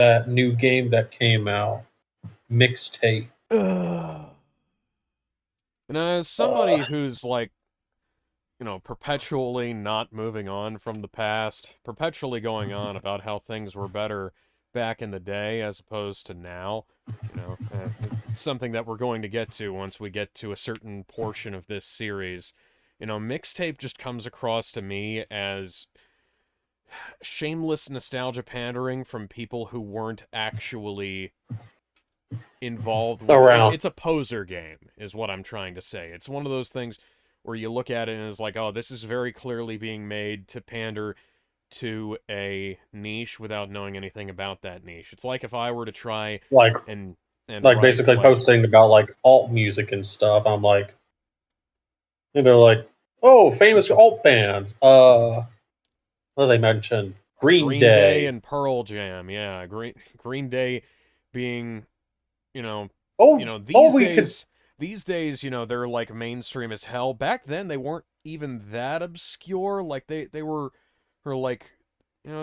that new game that came out, MixTape. And as somebody who's like, perpetually not moving on from the past, perpetually going on about how things were better back in the day as opposed to now, something that we're going to get to once we get to a certain portion of this series. MixTape just comes across to me as shameless nostalgia pandering from people who weren't actually involved with it. Around It's a poser game, is what I'm trying to say. It's one of those things where you look at it and it's like, oh, this is very clearly being made to pander to a niche without knowing anything about that niche. It's like if I were to try like and like write basically posting about like alt music and stuff. I'm like, and they're like, oh, famous alt bands. What they mentioned? Green Green Day Day. and Pearl Jam, yeah, Green Day being, you know, Oh, oh, we could these days, they're like mainstream as hell. Back then, they weren't even that obscure. Like they were like,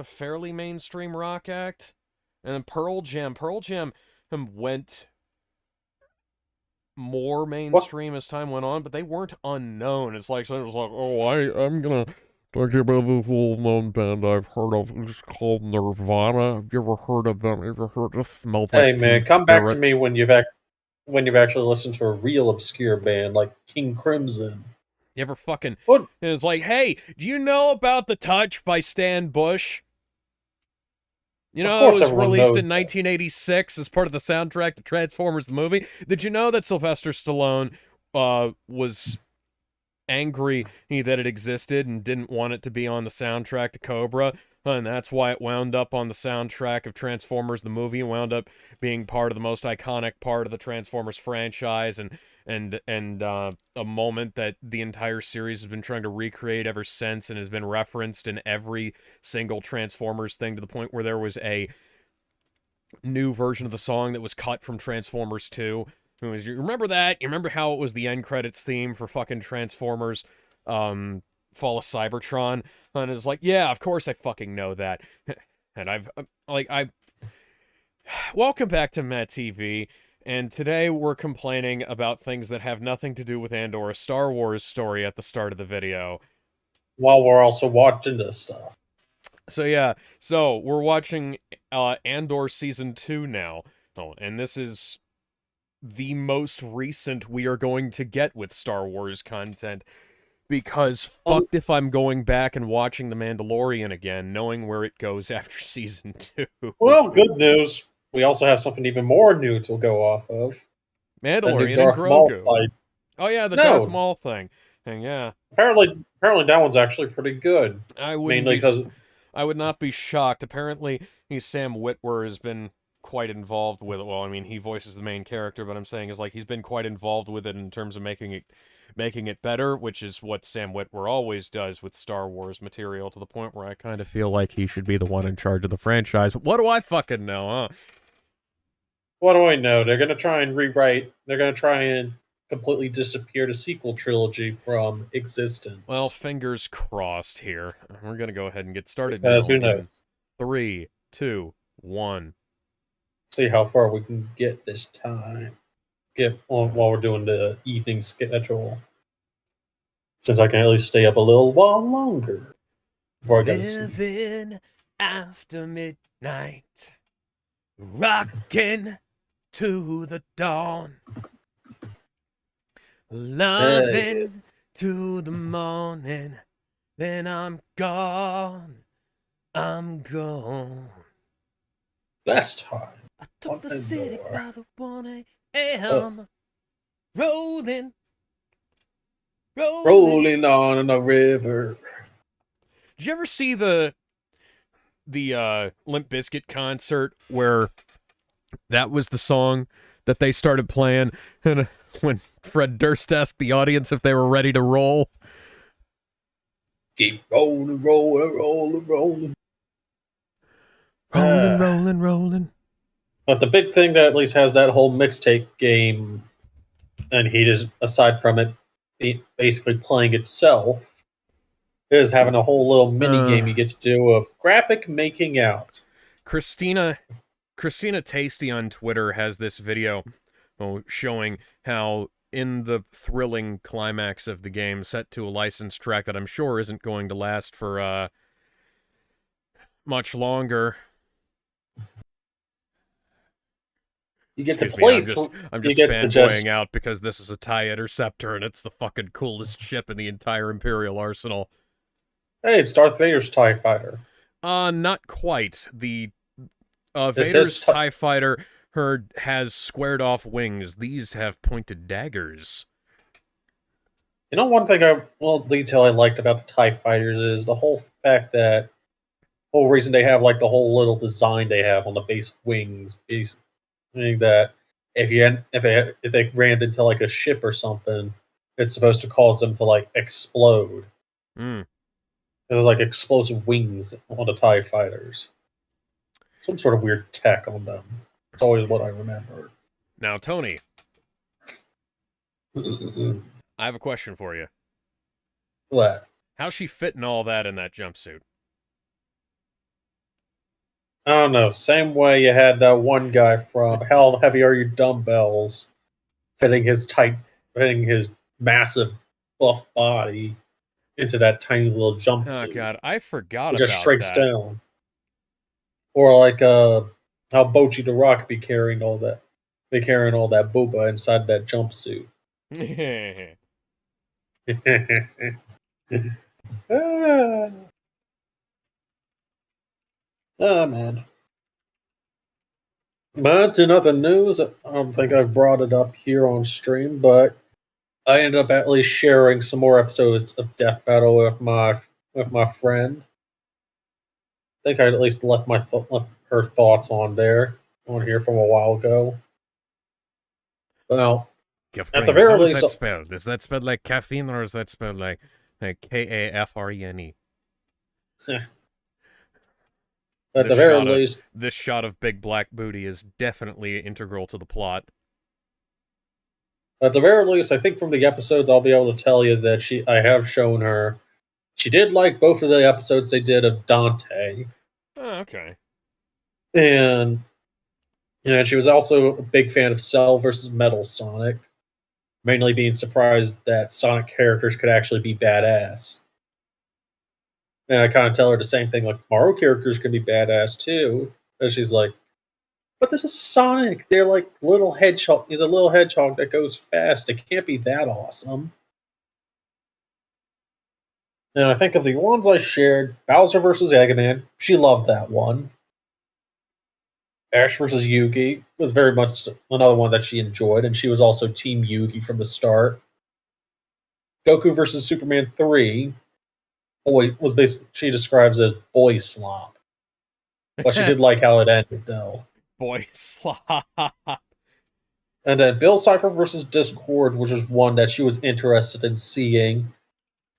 fairly mainstream rock act. And then Pearl Jam went more what? mainstream as time went on, but they weren't unknown. It's like someone was like, oh, I'm gonna talk to you about this little known band I've heard of. It's called Nirvana. Have you ever heard of them? Have you ever heard of Smells Like Hey Teen man, come back to Spirit? me when when you've actually listened to a real obscure band like King Crimson. You ever fucking... What? And it's like, hey, do you know about The Touch by Stan Bush? Of It course, was everyone released in knows that. 1986 as part of the soundtrack to Transformers the movie. Did you know that Sylvester Stallone was angry that it existed and didn't want it to be on the soundtrack to Cobra? And that's why it wound up on the soundtrack of Transformers the movie and wound up being part of the most iconic part of the Transformers franchise and a moment that the entire series has been trying to recreate ever since and has been referenced in every single Transformers thing to the point where there was a new version of the song that was cut from Transformers 2. You remember that? You remember how it was the end credits theme for fucking Transformers Fall of Cybertron? And it's like, yeah, of course I fucking know that. And I welcome back to MehTV, and today we're complaining about things that have nothing to do with Andor, a Star Wars story at the start of the video. While we're also watching this stuff. So yeah, so we're watching Andor Season 2 now. Oh, and this is the most recent we are going to get with Star Wars content. Because Um, fucked if I'm going back and watching The Mandalorian again, knowing where it goes after Season 2. well, good news. We also have something even more new to go off of. The new Mandalorian and Darth Maul Grogu. site. Oh yeah, the Darth No, Maul thing. And yeah, apparently that one's actually pretty good. I wouldn't Mainly be because I would not be shocked. Apparently, Sam Witwer has been quite involved with it. Well, I mean, he voices the main character, but I'm saying is like he's been quite involved with it in terms of making it better, which is what Sam Witwer always does with Star Wars material, to the point where I kind of feel like he should be the one in charge of the franchise. But what do I fucking know, huh? what do I know? They're gonna try and rewrite. They're gonna try and completely disappear the sequel trilogy from Well, existence. fingers crossed here. We're gonna go ahead and get started Because now who in knows? 3, 2, 1. See how far we can get this time. Get on while we're doing the evening schedule. Since I can at least stay up a little while longer before I go to sleep. Living after midnight, rocking to the dawn, loving Yes. to the morning, then I'm gone, I'm gone. Last time I took on the city Andor. by the 1 Oh, a.m. Rolling, rolling. rolling on the river. Did you ever see the Limp Bizkit concert where that was the song that they started playing, and when Fred Durst asked the audience if they were ready to roll? Keep rolling, rolling, rolling, rolling. Rolling, rolling, rolling. But the big thing that at least has that whole mixtape game, and he just aside from it basically playing itself, is having a whole little mini game you get to do of graphic making out. Christina Christina Tasty on Twitter has this video showing how in the thrilling climax of the game, set to a licensed track that I'm sure isn't going to last for much longer. You get to Excuse me, play. I'm You just get to just. fanboying out because this is a TIE Interceptor and it's the fucking coolest ship in the entire Imperial arsenal. Hey, it's Darth Vader's TIE fighter. Not quite. The This Vader's TIE fighter has squared off wings. These have pointed daggers. You know, one thing detail I liked about the TIE fighters is the whole fact that whole reason they have like the whole little design they have on the base wings, meaning that if they ran into like a ship or something, it's supposed to cause them to like explode. Hmm. There's like explosive wings on the TIE fighters. Some sort of weird tech on them. It's always what I remember. Now, Tony, I have a question for you. What? How's she fitting all that in that jumpsuit? I don't know. Same way you had that one guy from How Heavy Are Your Dumbbells fitting his massive buff body into that tiny little Oh, jumpsuit. God, I forgot It just about shrinks that. down. Or like how Bochi the Rock be carrying all that booba inside that jumpsuit. Ah. Oh man. But in other news, I don't think I've brought it up here on stream, but I ended up at least sharing some more episodes of Death Battle with my friend. I think I at least left left her thoughts on here from a while ago. Well, Your at the friend, very how is least, that spelled? Is that spelled like caffeine or is that spelled like Kafrene? at the very least, This shot of big black booty is definitely integral to the plot. at the very least, I think from the episodes, I'll be able to tell you that I have shown her. She did like both of the episodes they did of Dante, Oh, okay. and she was also a big fan of Cell versus Metal Sonic, mainly being surprised that Sonic characters could actually be badass. And I kind of tell her the same thing, like Mario characters can be badass too. And she's like, "But this is Sonic. They're like little hedgehog. He's a little hedgehog that goes fast. It can't be that awesome." And I think of the ones I shared, Bowser versus Eggman. She loved that one. Ash versus Yugi was very much another one that she enjoyed, and she was also Team Yugi from the start. Goku versus Superman 3 was basically she describes as boy slop. But she did like how it ended though. Boy slop. And then Bill Cipher versus Discord, which was one that she was interested in seeing.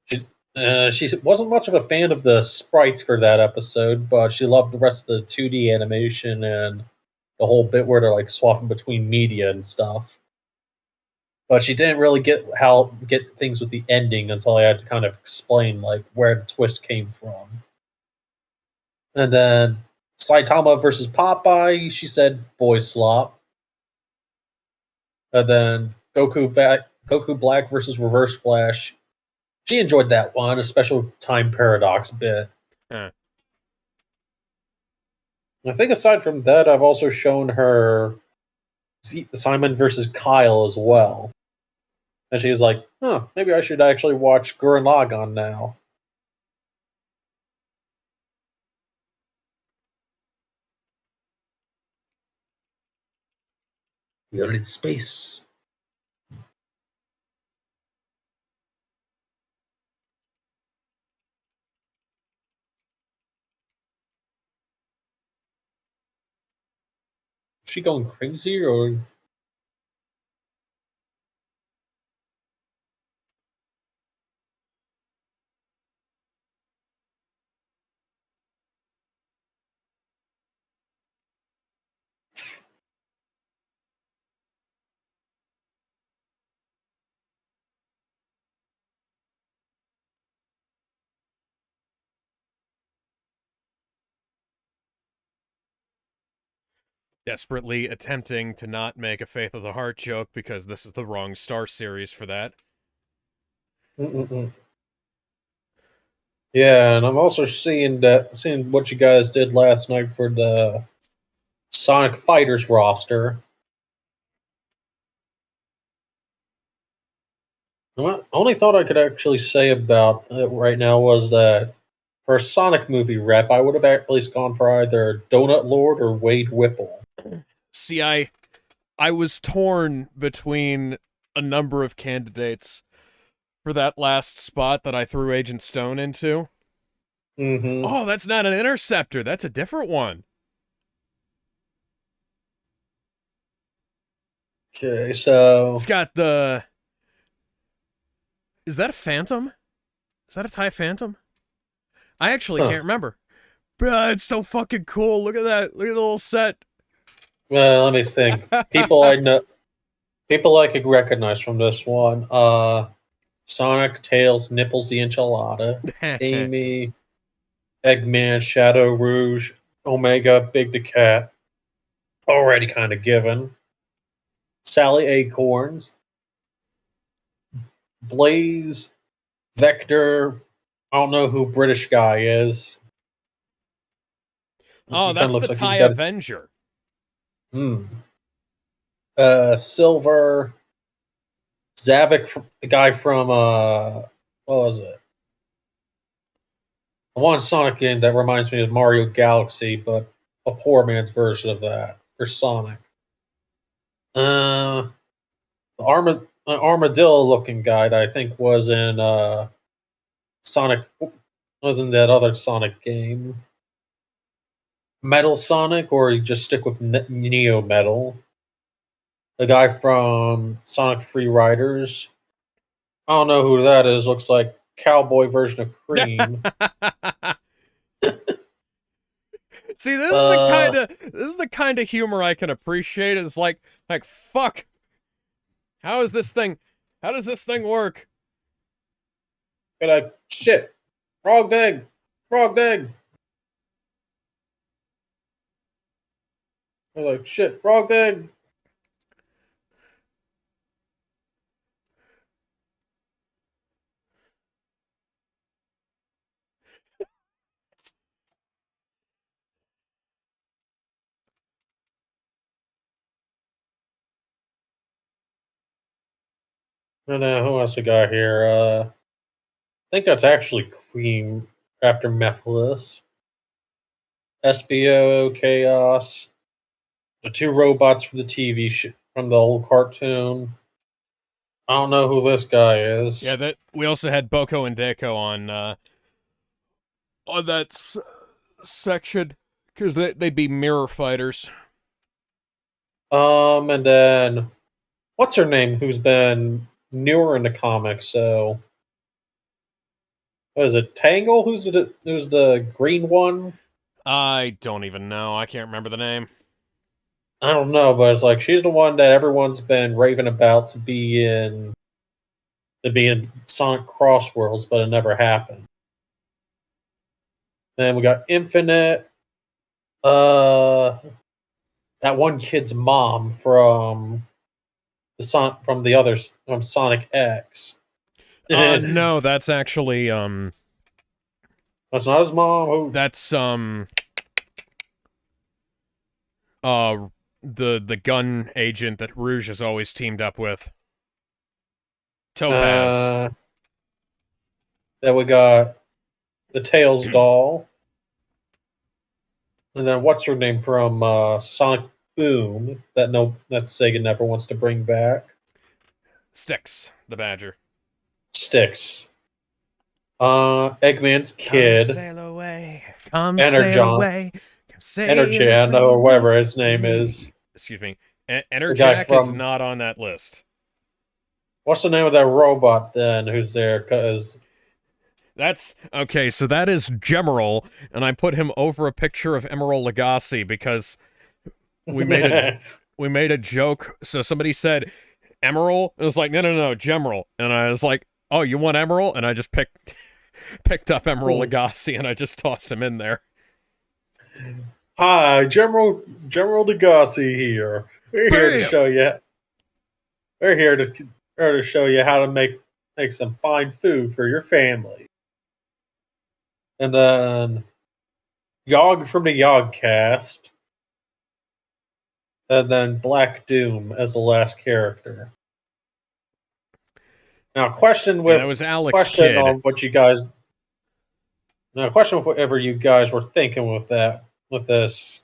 She wasn't much of a fan of the sprites for that episode, but she loved the rest of the 2D animation and the whole bit where they're like swapping between media and stuff. But she didn't really get things with the ending until I had to kind of explain like where the twist came from. And then Saitama versus Popeye, she said boy slop. And then Goku Black versus Reverse Flash. She enjoyed that one, especially with the time paradox bit. Huh. I think aside from that, I've also shown her Simon versus Kyle as well. And she was like, huh, maybe I should actually watch Gurren Lagann now. You're in space. Is she going crazy or Desperately attempting to not make a Faith of the Heart joke because this is the wrong Star series for that. Mm-mm-mm. Yeah, and I'm also seeing what you guys did last night for the Sonic Fighters roster. The only thought I could actually say about it right now was that for a Sonic movie rep, I would have at least gone for either Donut Lord or Wade Whipple. See, I was torn between a number of candidates for that last spot that I threw Agent Stone into. Mm-hmm. Oh, that's not an interceptor. That's a different one. Okay, so It's got the... Is that a Phantom? Is that a TIE Phantom? I actually can't remember. But it's so fucking cool. Look at that. Look at the little set. well, let me think. People I could recognize from this one. Sonic, Tails, Nipples the Enchilada, Amy, Eggman, Shadow Rouge, Omega, Big the Cat. Already kind of given. Sally Acorns, Blaze, Vector. I don't know who British guy is. Oh, He kind of that's the looks like he's TIE got. Avenger. Hmm. Silver, Zavik, the guy from what was it? The one Sonic game that reminds me of Mario Galaxy, but a poor man's version of that for Sonic. The armadillo-looking guy that I think was in Sonic, was in that other Sonic game. Metal Sonic, or you just stick with Neo Metal. The guy from Sonic Free Riders. I don't know who that is. Looks like cowboy version of Cream. See, this is uh, the kind of humor I can appreciate. It's like fuck. How is this thing? How does this thing work? shit, wrong thing, wrong thing. They're like, shit, wrong thing. And who else we got here? I think that's actually Cream after Mephiles. SBO, Chaos, the two robots from the TV from the old cartoon. I don't know who this guy Yeah, is. that we also had Boko and Deco on that section because they'd be mirror fighters. And then what's her name? Who's been newer in the comics? So, what is it? Tangle? Who's the green one? I don't even know. I can't remember the name. I don't know, but it's like she's the one that everyone's been raving about to be in Sonic Crossworlds, but it never happened. Then we got Infinite. Uh, that one kid's mom from the other from Sonic X. That's No, that's actually not his mom. Who? that's the gun agent that Rouge has always teamed up with. Topaz. Then we got the Tails doll, and then what's her name from Sonic Boom that Sega never wants to bring back. Styx, the Badger. Sticks. Eggman's Come kid. sail away. Come sail Energon. away. Come sail Energan, away or with whatever his name me. is. Excuse me. The guy Enerjack is from not on that list. what's the name of that robot then? Who's there? Because That's okay. So that is Gemerald, and I put him over a picture of Emerald Lagasse because we made a joke. So somebody said Emerald, and it was like no, Gemerald, and I was like, oh, you want Emerald? And I just picked up Emerald Lagasse, and I just tossed him in there. Hi, General Degassi here. We're here to Bam! show you. We're here to show you how to make some fine food for your family. And then Yog from the Yogcast, and then Black Doom as the last character. Now, And that was Alex question Kidd. on what you guys. Now, question of whatever you guys were thinking with this.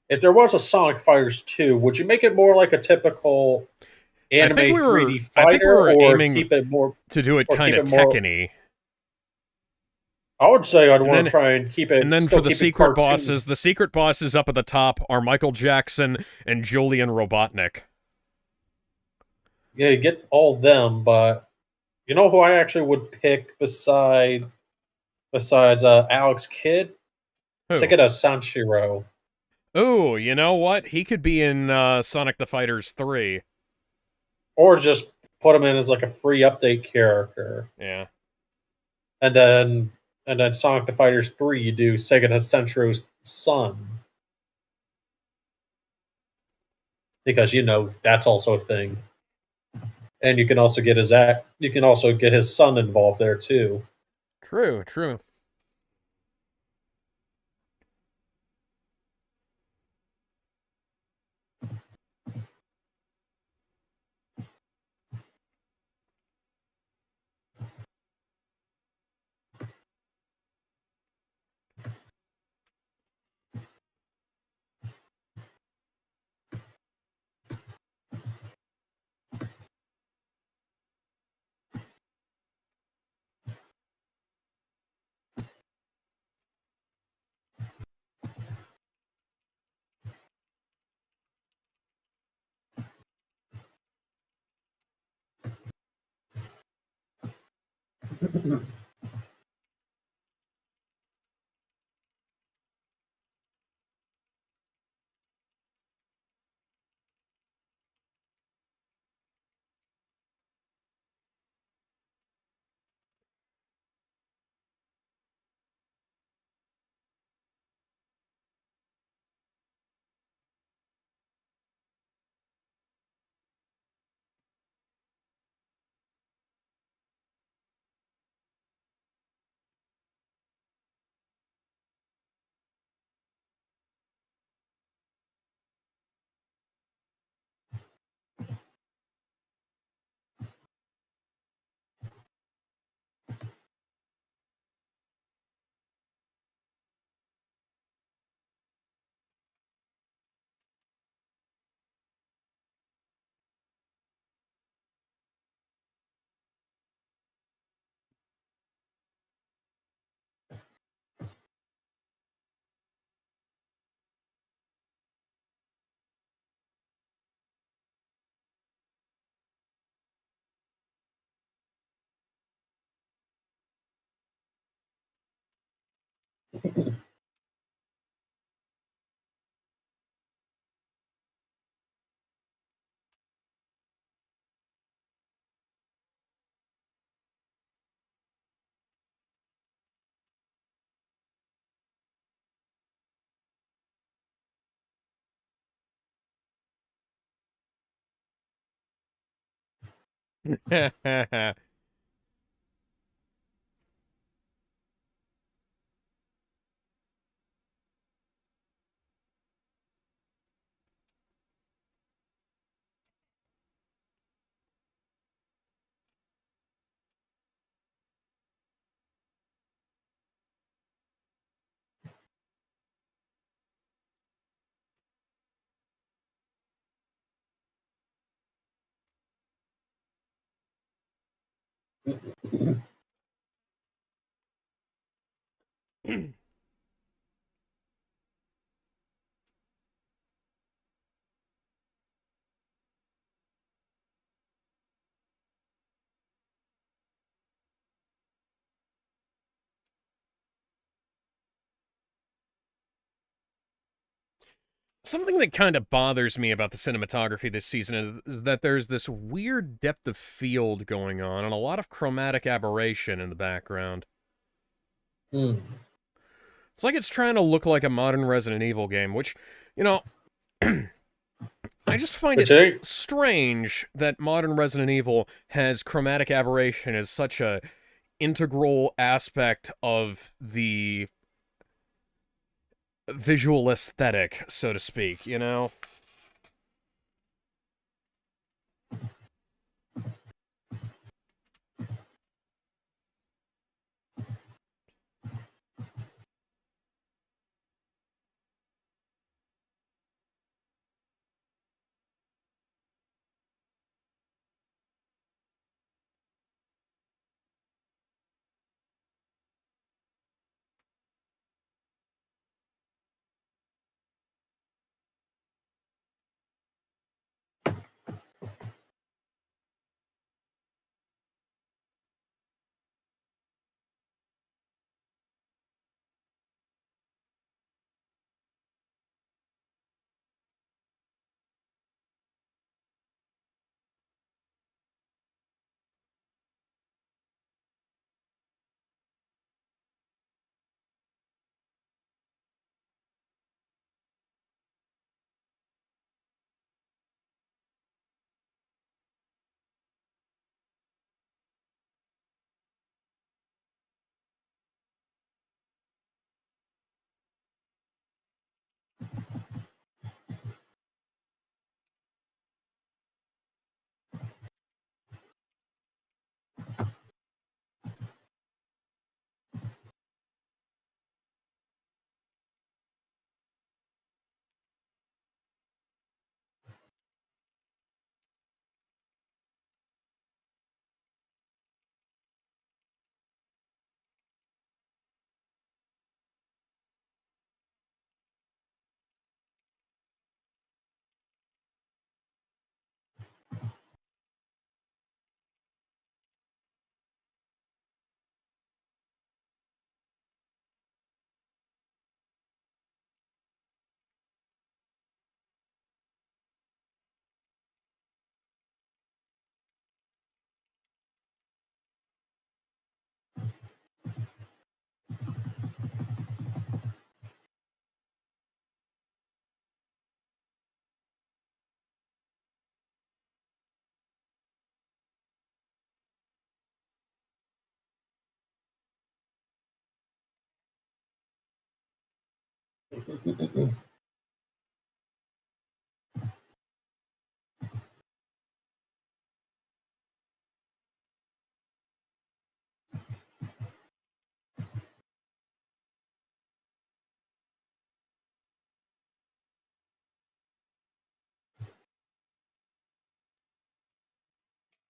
If there was a Sonic Fighters 2, would you make it more like a typical anime 3D I think we fighter, were aiming to do it or kind keep of it more? Tekken-y. I would say I'd And want then to try and and then for still the keep it secret cartoon. bosses, the secret bosses up at the top are Michael Jackson and Julian Robotnik. Yeah, you get all them, but you know who I actually would pick besides Alex Kidd? Who? Sekida Sanshiro, Ooh, you know what? He could be in Sonic the Fighters 3. or just put him in as like a free update character, Yeah. and then Sonic the Fighters 3, you do Sekida Sanshiro's son, because that's also a thing. And you can also get his son involved there too. True, true. Something that kind of bothers me about the cinematography this season is that there's this weird depth of field going on and a lot of chromatic aberration in the background. Hmm. It's like it's trying to look like a modern Resident Evil game, which, you know, I just find Which it ain't. strange that modern Resident Evil has chromatic aberration as such a integral aspect of the visual aesthetic, so to speak, you know?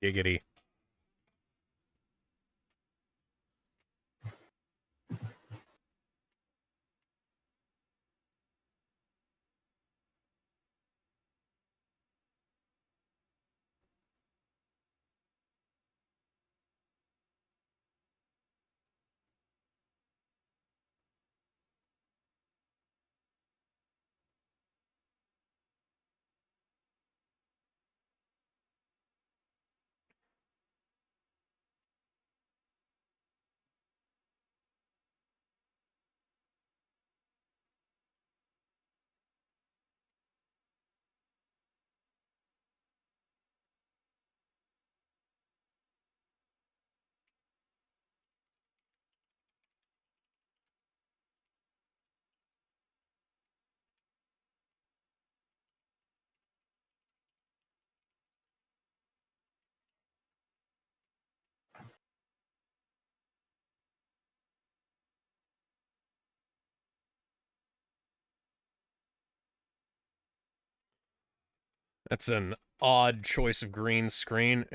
Giggity. That's an odd choice of green screen.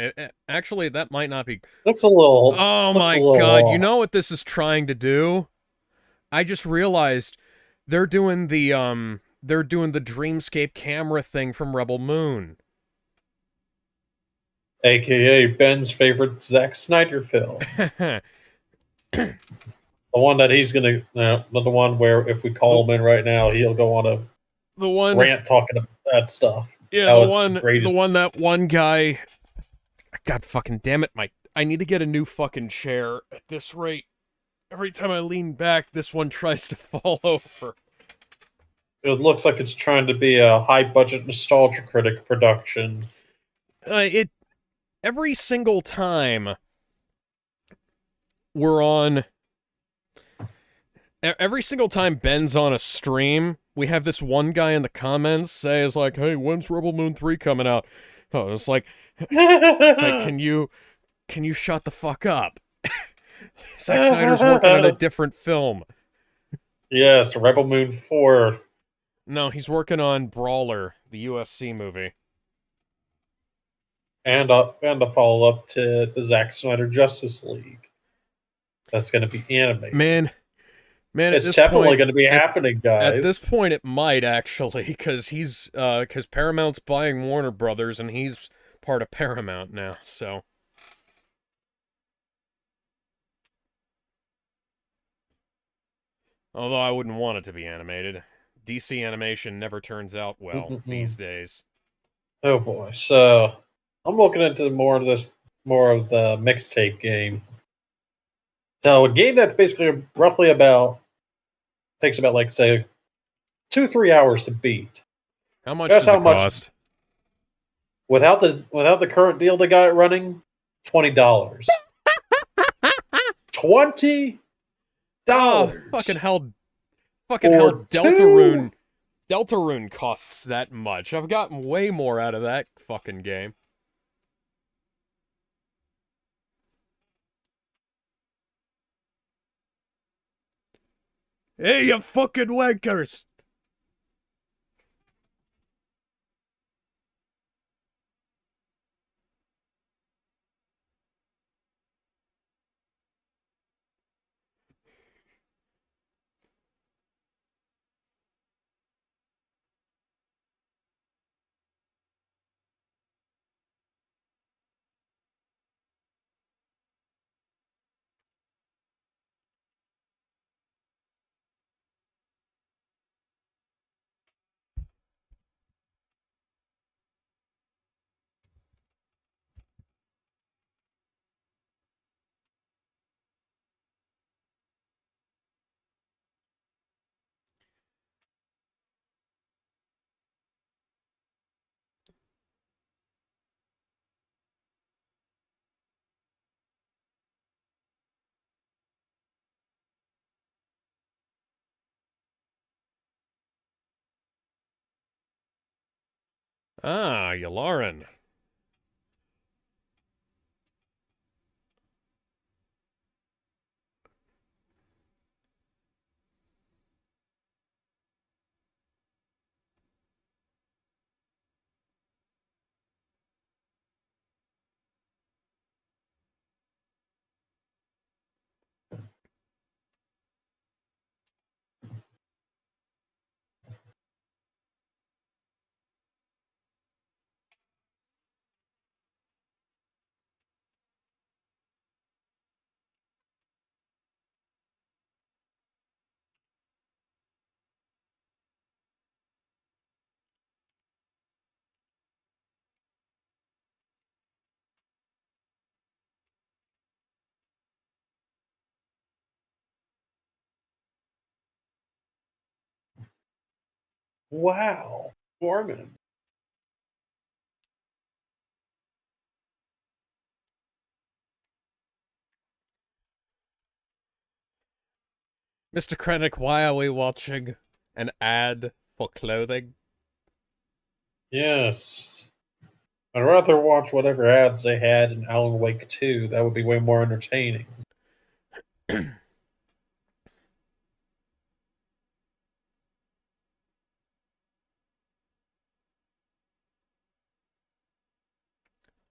Actually, that might not be. Looks a little. Oh Looks a my little god, you off. know what this is trying to do? I just realized they're doing the Dreamscape camera thing from Rebel Moon. AKA Ben's favorite Zack Snyder film. The one that he's gonna, not the one where if we call him in right now, he'll go on a the one rant talking about that stuff. Yeah, How it's the greatest. that one guy. God fucking damn it, I need to get a new fucking chair at this rate. Every time I lean back, this one tries to fall over. It looks like it's trying to be a high-budget nostalgia critic production. It every single time we're on, every single time Ben's on a stream, we have this one guy in the comments say, "Is like, hey, when's Rebel Moon 3 coming out?" Oh, it's like, can you shut the fuck up? Zack Snyder's working on a different film. Yes, Rebel Moon 4. No, he's working on Brawler, the UFC movie. And a follow-up to the Zack Snyder Justice League. That's going to be animated. Man, at it's this definitely point, going to be happening, guys. At this point, it might actually, because because Paramount's buying Warner Brothers, and he's part of Paramount now. So, although I wouldn't want it to be animated, DC animation never turns out well these days. Oh boy! So I'm looking into more of the mixtape game. So a game that's basically roughly takes about like say 2-3 hours to beat. How much Guess does how it much cost? without the current deal they got it running? $20. $20. Oh, fucking hell! Or Deltarune costs that much. I've gotten way more out of that fucking game. Hey, you fucking wankers! Ah, Yularen. Wow. Gorman. Mr. Krennic, why are we watching an ad for clothing? Yes. I'd rather watch whatever ads they had in Alan Wake 2. That would be way more entertaining.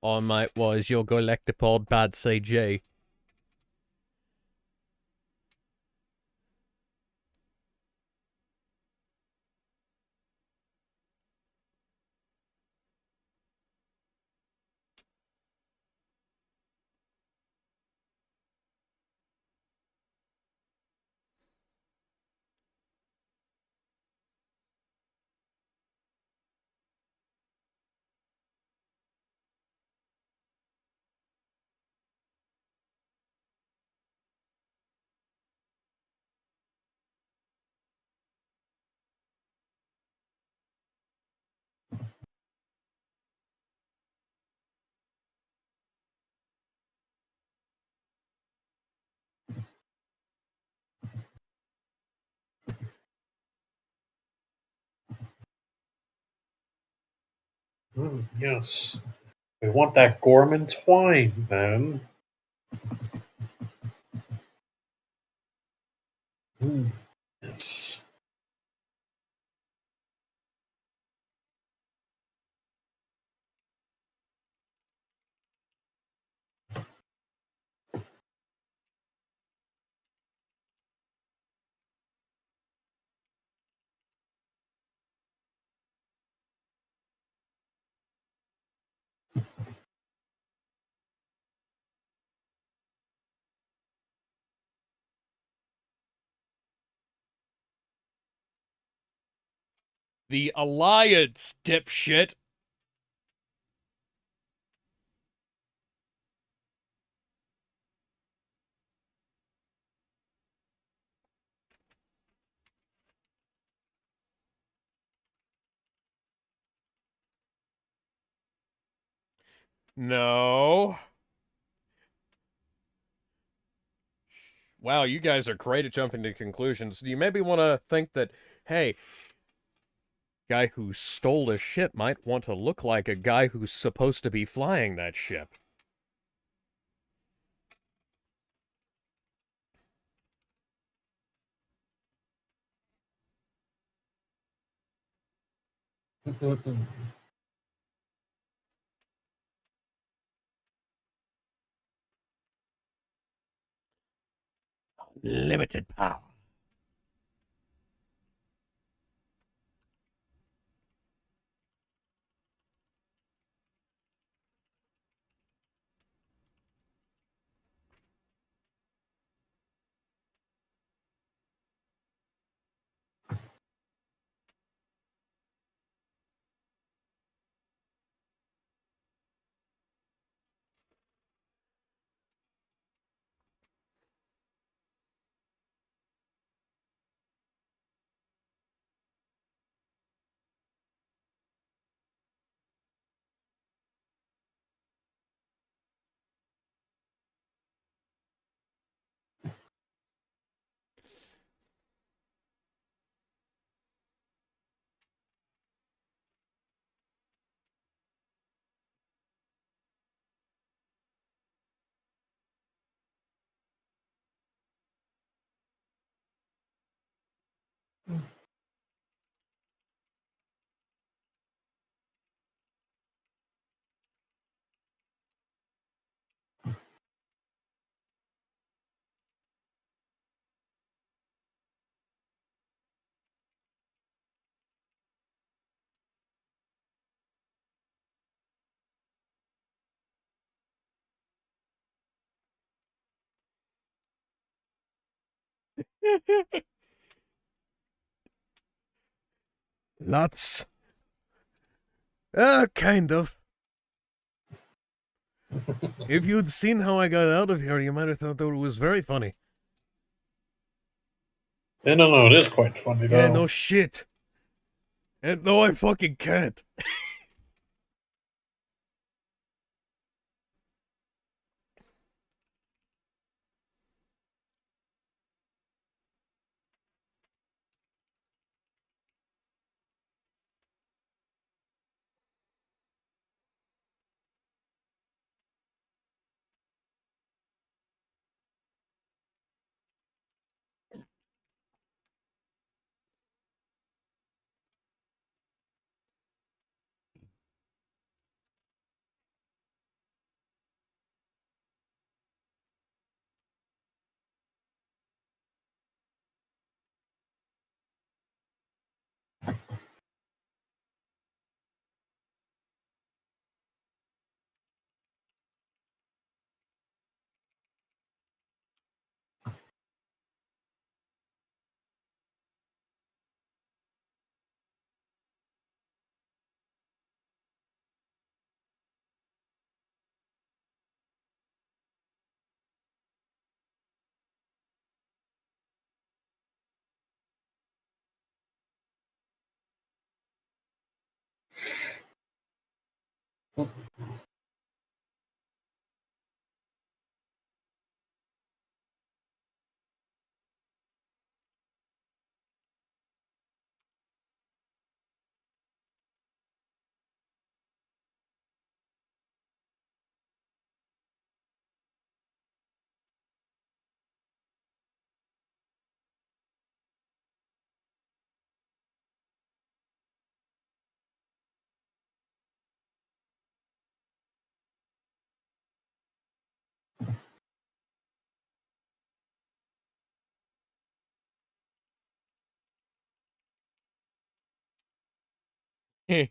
Oh, mate, was your collectible bad CG? Yes. We want that Gorman twine, man. Yes. The Alliance, dipshit. No. Wow, you guys are great at jumping to conclusions. Do you maybe want to think that, hey, guy who stole a ship might want to look like a guy who's supposed to be flying that ship? Limited power. Lots. Kind of. If you'd seen how I got out of here, you might have thought that it was very funny. No, it is quite funny, though. Yeah, no shit. And no, I fucking can't. I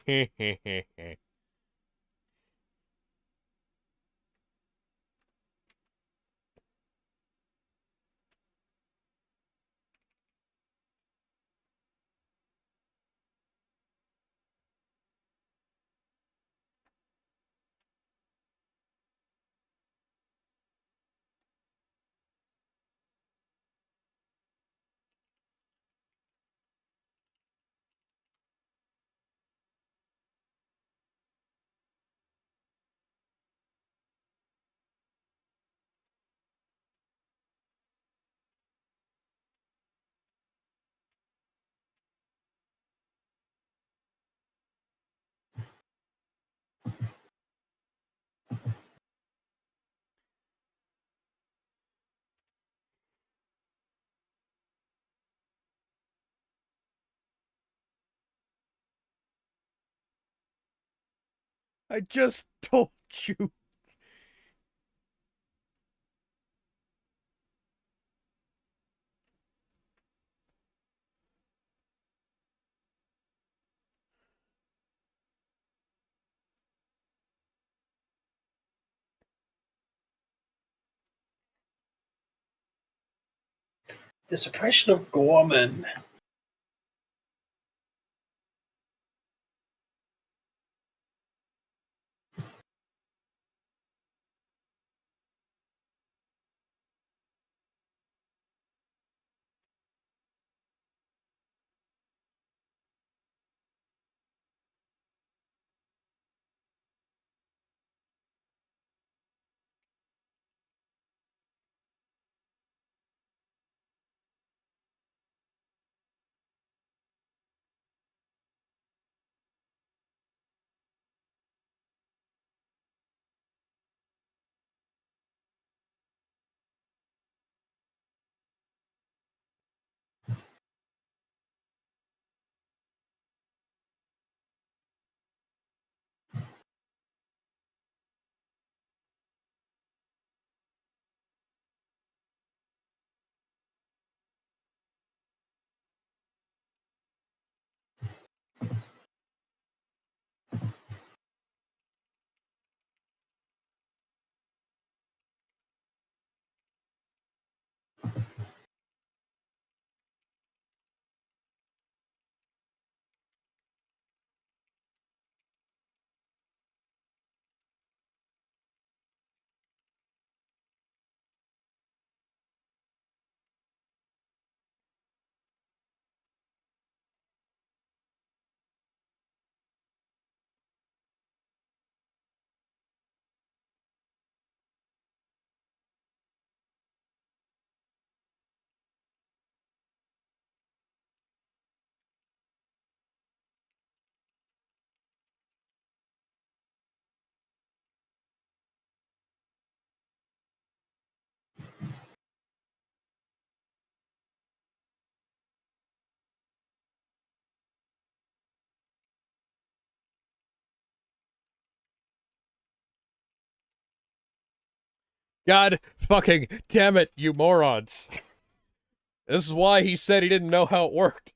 just told you. The suppression of Gorman. God fucking damn it, you morons. This is why he said he didn't know how it worked.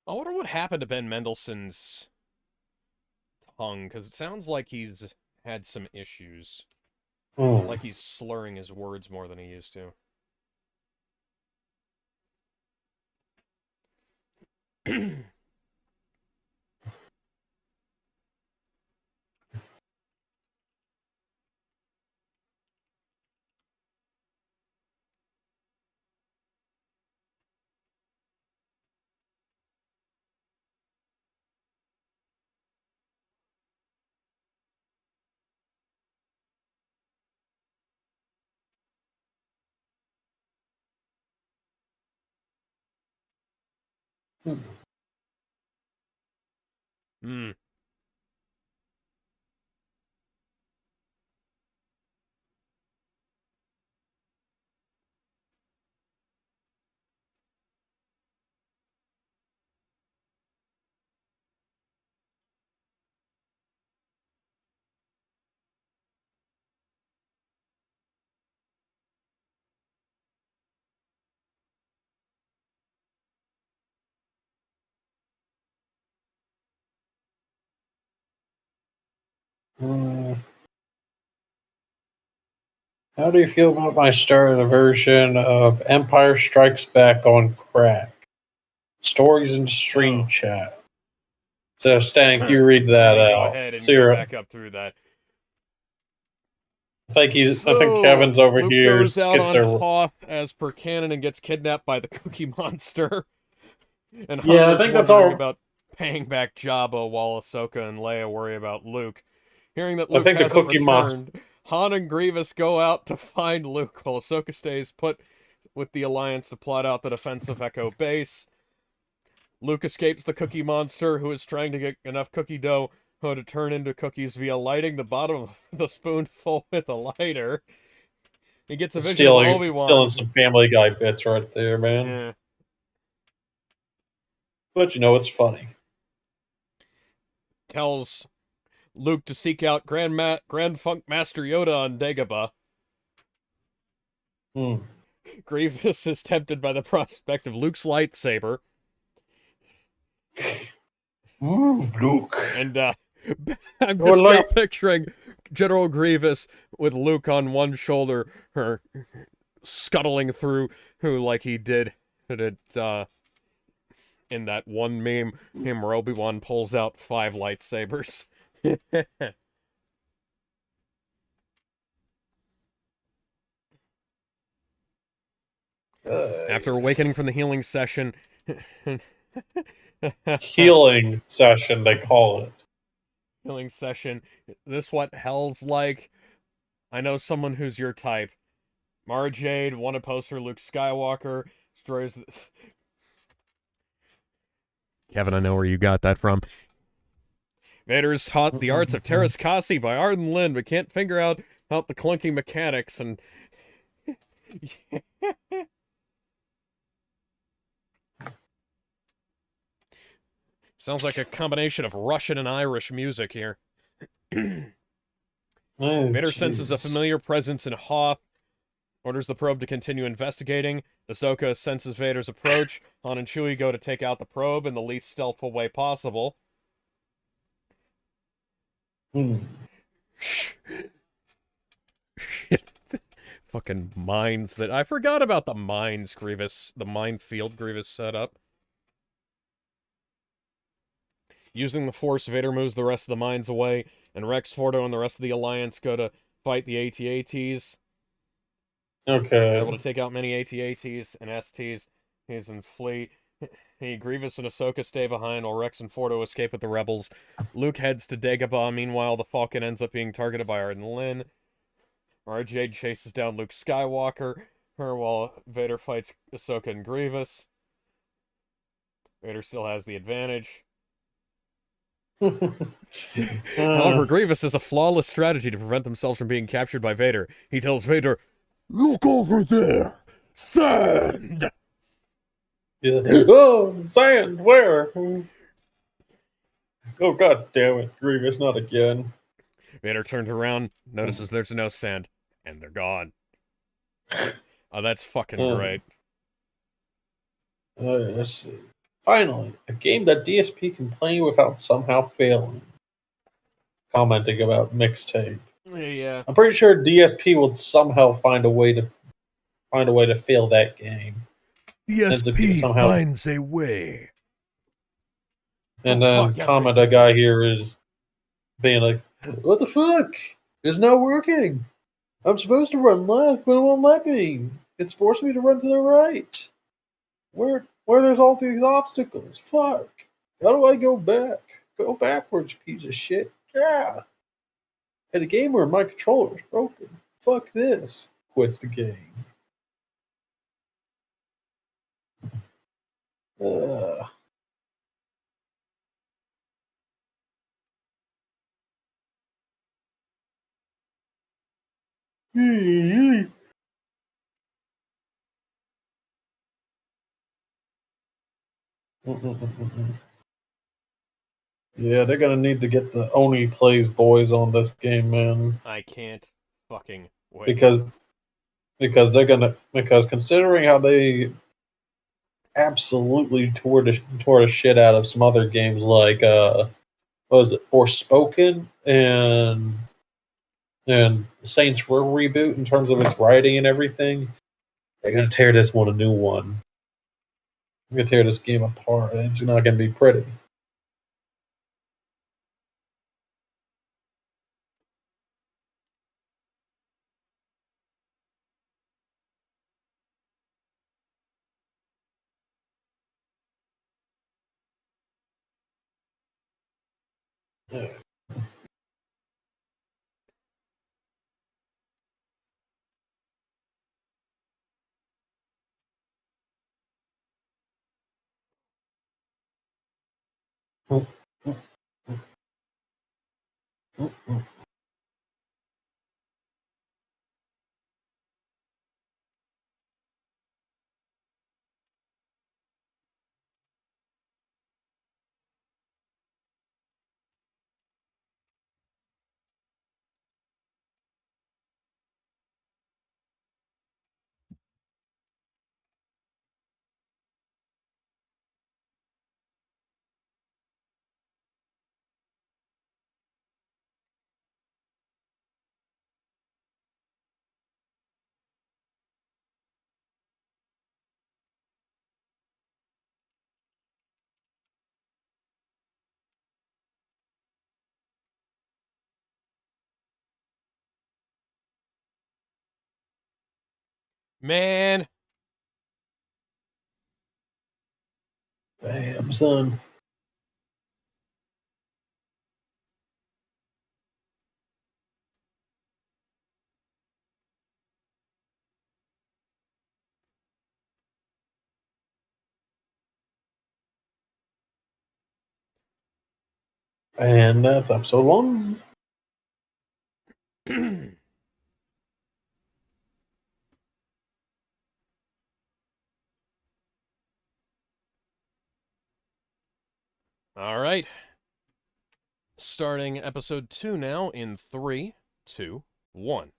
I wonder what happened to Ben Mendelsohn's tongue, because it sounds like he's had some issues. Like he's slurring his words more than he used to. Hmm. How do you feel about my start of the version of Empire Strikes Back on crack? Stories in stream chat. So, Stank, you read that Go out. ahead and See, go back up through that. I think Kevin's over Luke here. goes out on Hoth as per canon and gets kidnapped by the Cookie Monster. And Han Yeah, I is think that's wondering all. about paying back Jabba while Ahsoka and Leia worry about Luke. Hearing that I Luke think the hasn't Cookie Monster. returned, Han and Grievous go out to find Luke while Ahsoka stays put with the Alliance to plot out the defense of Echo Base. Luke escapes the Cookie Monster, who is trying to get enough cookie dough to turn into cookies via lighting the bottom of the spoonful with a lighter. He gets a vision of Obi-Wan. Stealing some Family Guy bits right there, man. Yeah. But you know, it's funny. Tells Luke to seek out Grand Funk Master Yoda on Dagobah. Grievous is tempted by the prospect of Luke's lightsaber. Luke. And I'm just now picturing General Grievous with Luke on one shoulder, her scuttling through, like he did in that one meme, where Obi-Wan pulls out 5 lightsabers. After awakening from the healing session... Healing session, they call it. Healing session. This what hell's like? I know someone who's your type. Mara Jade, wanted poster Luke Skywalker, destroys this. Kevin, I know where you got that from. Vader is taught the arts of Terras Kasi by Arden Lin, but can't figure out the clunky mechanics and... Sounds like a combination of Russian and Irish music here. Vader senses a familiar presence in Hoth, orders the probe to continue investigating. Ahsoka senses Vader's approach. Han and Chewie go to take out the probe in the least stealthful way possible. Fucking mines that... I forgot about the mines Grievous... The minefield Grievous set up. Using the Force, Vader moves the rest of the mines away, and Rex, Fordo, and the rest of the Alliance go to fight the AT-ATs. Okay. They're able to take out many AT-ATs and STs. He's in flee. Grievous and Ahsoka stay behind, while Rex and Fordo escape with the rebels. Luke heads to Dagobah. Meanwhile, the Falcon ends up being targeted by Arden Lin. RJ chases down Luke Skywalker, while Vader fights Ahsoka and Grievous. Vader still has the advantage. However, Grievous has a flawless strategy to prevent themselves from being captured by Vader. He tells Vader, "Look over there! Sand!" Yeah. Oh, sand! Where? Oh, god damn it, Grievous, not again. Vader turns around, notices there's no sand, and they're gone. Oh, that's fucking great. Let's see. Finally, a game that DSP can play without somehow failing. Commenting about mixtape. Yeah. I'm pretty sure DSP will somehow find a way to fail that game. DSP Somehow, finds a way. and Oh, then fuck, yeah, comment a guy here is being like, "What the fuck? It's not working. I'm supposed to run left, but it won't let me. It's forcing me to run to the right. Where there's all these obstacles. Fuck. How do I go back? Go backwards, piece of shit. Yeah. And the game where my controller's broken. Fuck this." Quits the game. Ugh. Yeah, they're gonna need to get the Oni Plays boys on this game, man. I can't fucking wait. Because considering how they absolutely tore the shit out of some other games like what was it, Forspoken and Saints Row reboot in terms of its writing and everything, they're gonna tear this one a new one. They're gonna tear this game apart. It's not gonna be pretty. Man. Damn, son. And that's episode 1. All right. Starting episode 2 now in 3, 2, 1.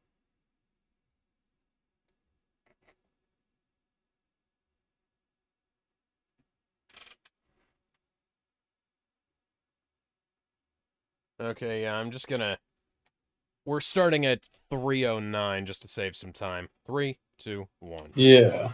Okay, yeah, I'm just gonna... We're starting at 3:09 just to save some time. 3, 2, 1. Yeah.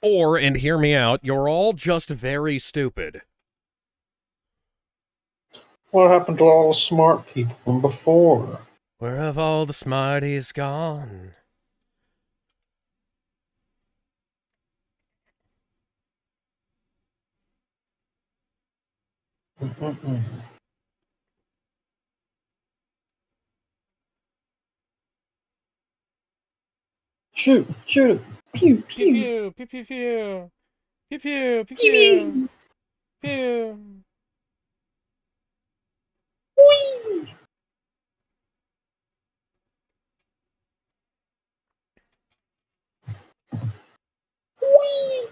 Or, and hear me out, you're all just very stupid. What happened to all the smart people from before? Where have all the smarties gone? Mm-mm-mm. Shoot, shoot, pew, Pew pew, pew, pew pew pew. Pew pew, pew pew, pew. pew. Pew. Whee! Whee!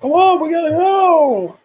Come on, we gotta go!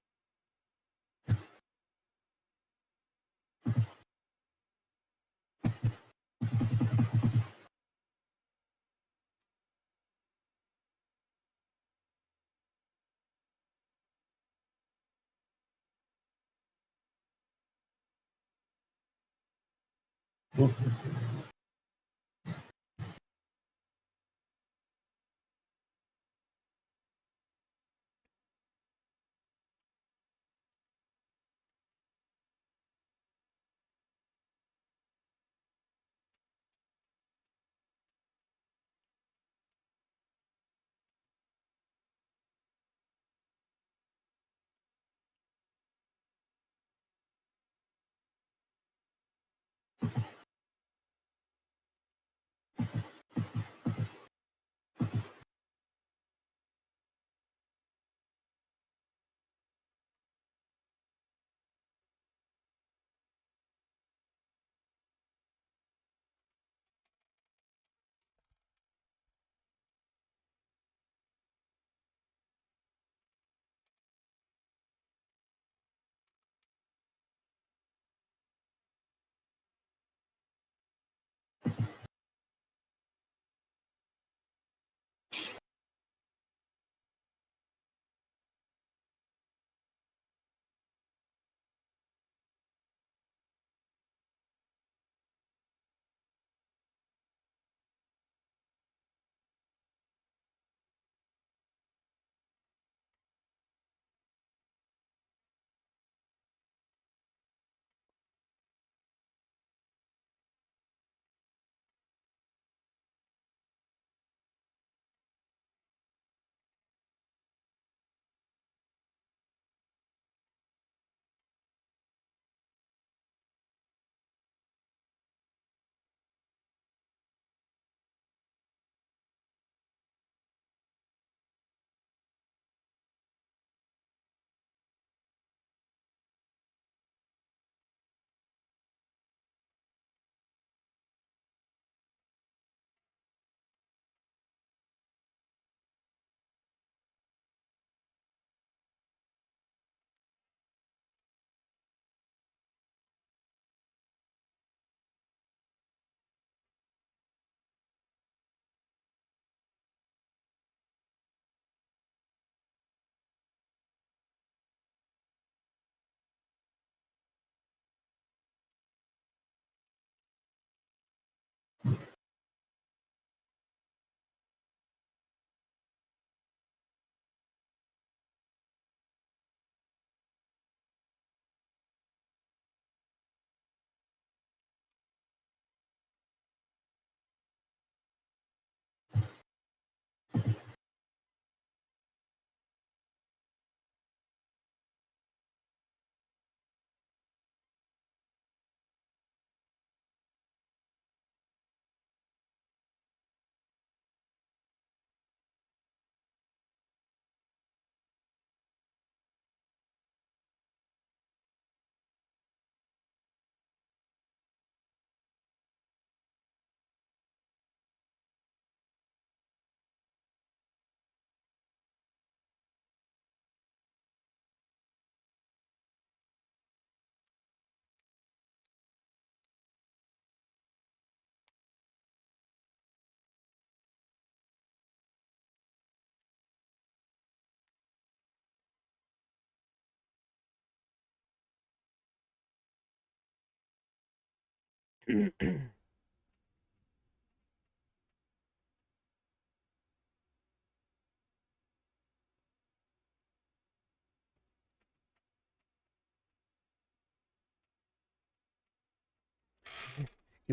You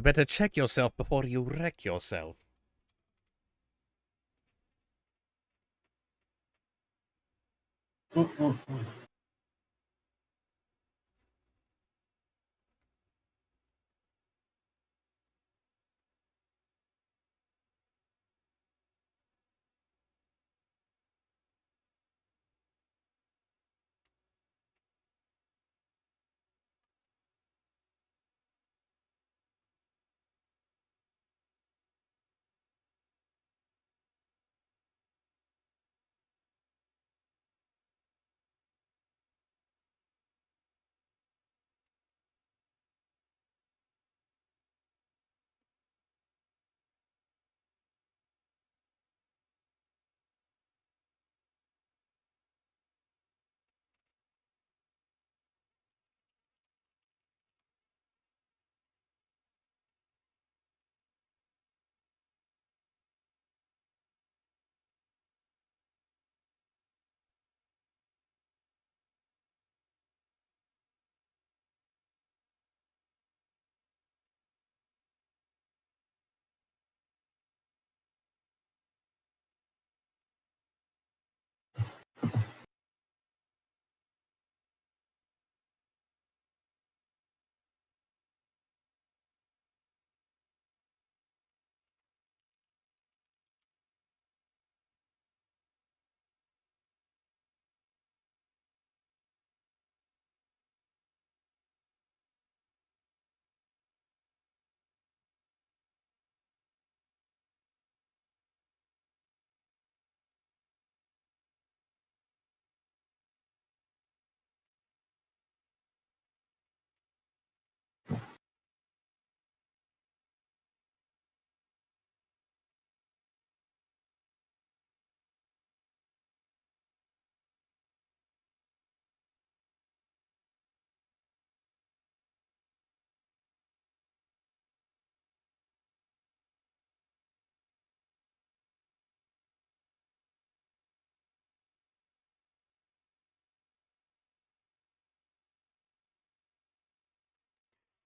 better check yourself before you wreck yourself.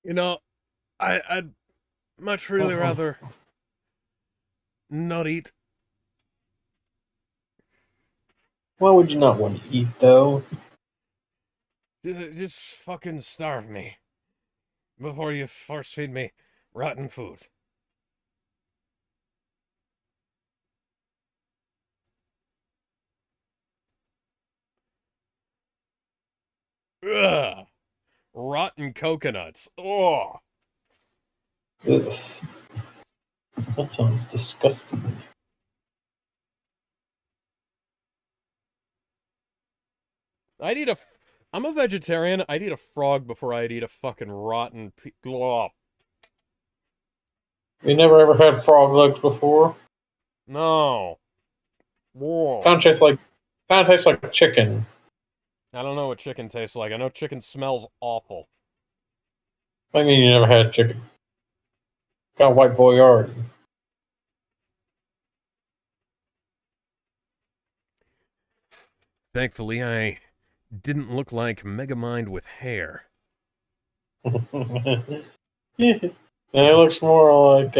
You know, I'd much really rather not eat. Why would you not want to eat, though? Just fucking starve me before you force feed me rotten food. Ugh. Rotten coconuts. Oh. Ugh. That sounds disgusting. I'd eat a. I'm a vegetarian. I'd eat a frog before I'd eat a fucking rotten. Oh. You never ever had frog legs before? No. Whoa. Kind of tastes like chicken. I don't know what chicken tastes like. I know chicken smells awful. I mean, you never had chicken. Kind of white boy are you? Thankfully, I didn't look like Megamind with hair. Yeah. And it looks more like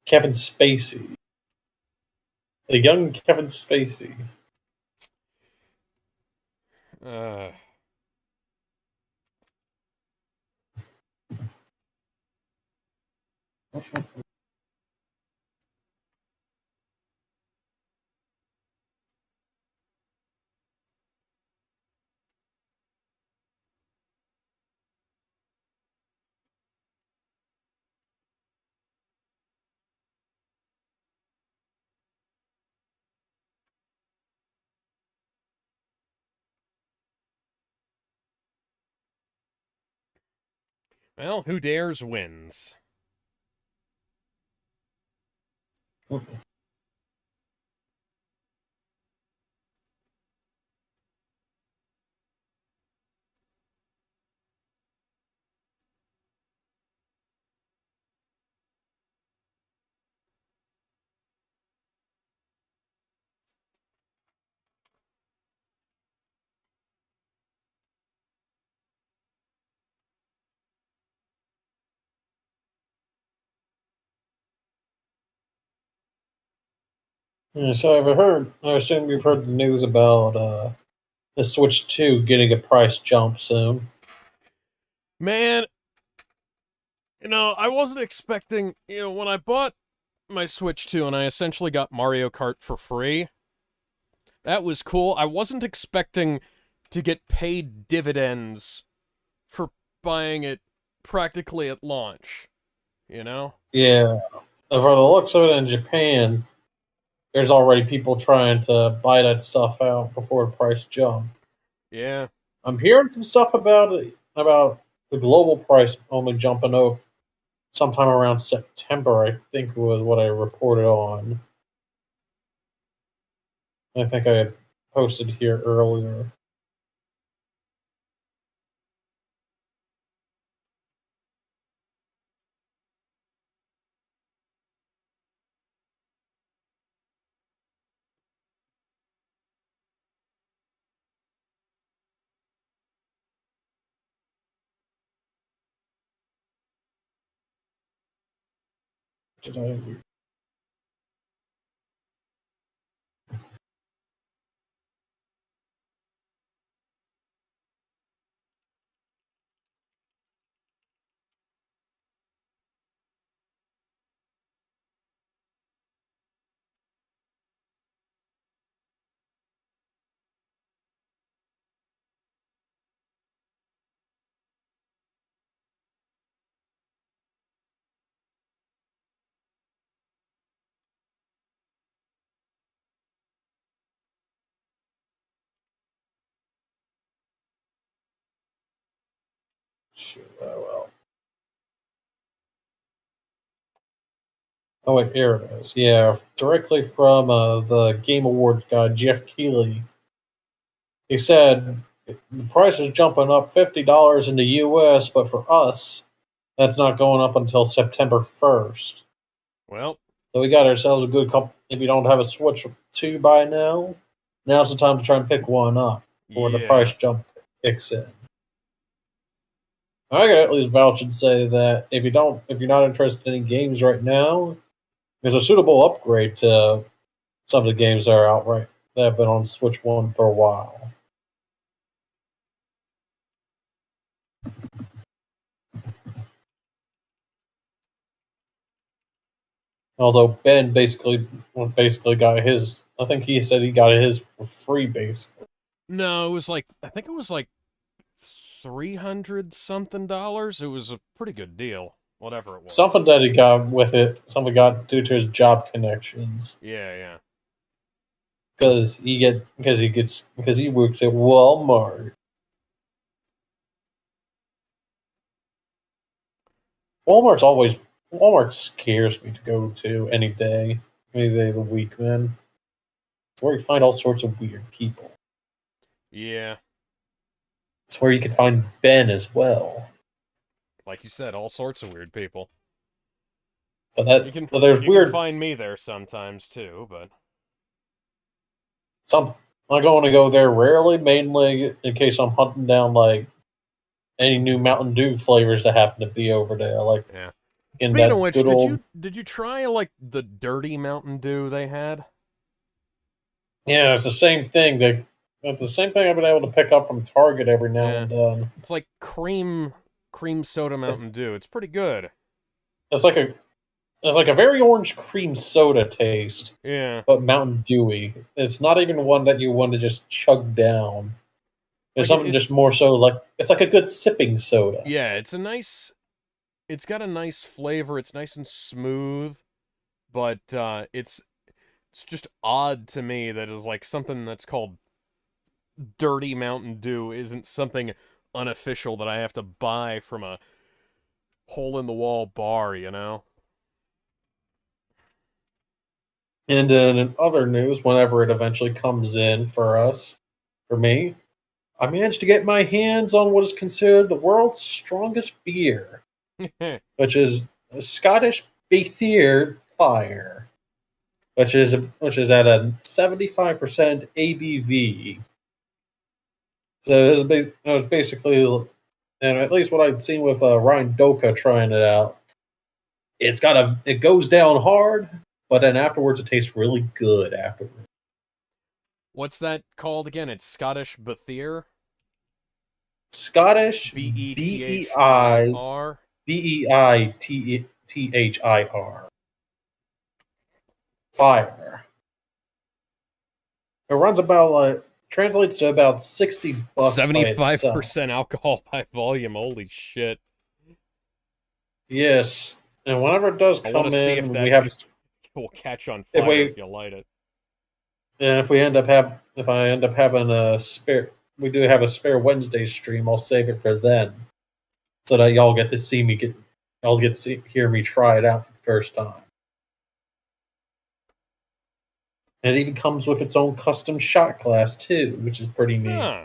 Kevin Spacey. A young Kevin Spacey. Uh. Well, who dares wins. Yeah, so I assume you've heard the news about the Switch 2 getting a price jump soon. Man, I wasn't expecting, when I bought my Switch 2 and I essentially got Mario Kart for free, that was cool. I wasn't expecting to get paid dividends for buying it practically at launch, you know? Yeah, for the looks of it in Japan, there's already people trying to buy that stuff out before the price jump. Yeah. I'm hearing some stuff about it, about the global price only jumping up sometime around September. I think was what I reported on. I think I had posted here earlier. Did I? Shoot, oh well. Oh wait, here it is. Yeah, directly from the Game Awards guy, Jeff Keighley. He said the price is jumping up $50 in the U.S., but for us, that's not going up until September 1st. Well, So we got ourselves a good couple. If you don't have a Switch 2 by now, now's the time to try and pick one up before the yeah. price jump kicks in. I can at least vouch and say that if you're not interested in games right now, there's a suitable upgrade to some of the games that are out right that have been on Switch One for a while. Although Ben basically got his, I think he said he got his for free, basically. No, I think it was like 300 something dollars. It was a pretty good deal, whatever it was. Something that he got with it, something got due to his job connections. Yeah, yeah. Because he works at Walmart. Walmart's always Walmart scares me to go to any day of the week, man. It's where you find all sorts of weird people. Yeah. It's where you can find Ben as well. Like you said, all sorts of weird people. But there's You can weird find me there sometimes too, but some. I'm going to go there rarely, mainly in case I'm hunting down like any new Mountain Dew flavors that happen to be over there, like yeah. in Speaking of that which, good old. did you try like the dirty Mountain Dew they had? Yeah, it's the same thing. It's the same thing I've been able to pick up from Target every now Yeah. and then. It's like cream soda It's, Mountain Dew. It's pretty good. it's like a it's like a very orange cream soda taste, Yeah. but Mountain Dewy. It's not even one that you want to just chug down. It's Like something just it's more so like it's like a good sipping soda. yeah, it's got a nice flavor. It's nice and smooth, but it's just odd to me that is like something that's called dirty Mountain Dew isn't something unofficial that I have to buy from a hole in the wall bar, you know? And then in other news, whenever it eventually comes in for us, for me, I managed to get my hands on what is considered the world's strongest beer, which is a Scottish Beathier Fire, which is at a 75% ABV. So it was basically, and at least what I'd seen with Ryan Doka trying it out, it goes down hard, but then afterwards it tastes really good afterwards. What's that called again? It's Scottish Beer. Scottish Bethir. Beithir. Fire. It runs about translates to about $60 by itself. 75% alcohol by volume. Holy shit. Yes. And whenever it does I want come to see if in, that we have will catch on if fire we if you light it. and if I end up having a spare, we do have a spare Wednesday stream. I'll save it for then, so that y'all get to hear me try it out for the first time. And it even comes with its own custom shot glass too, which is pretty neat. Huh.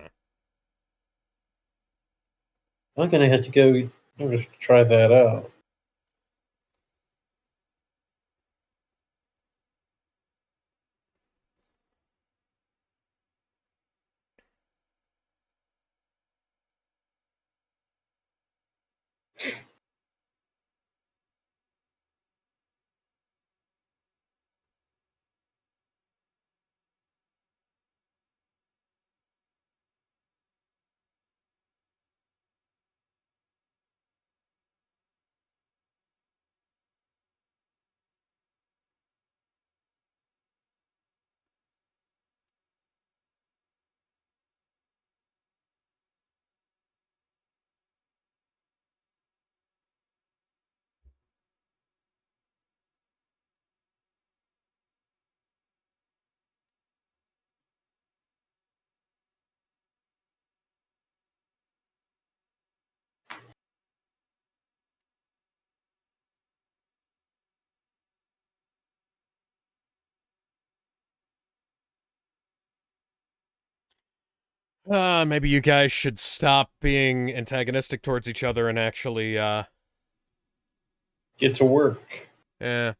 I'm gonna have to go. I'm gonna try that out. Maybe you guys should stop being antagonistic towards each other and actually, Get to work. eh.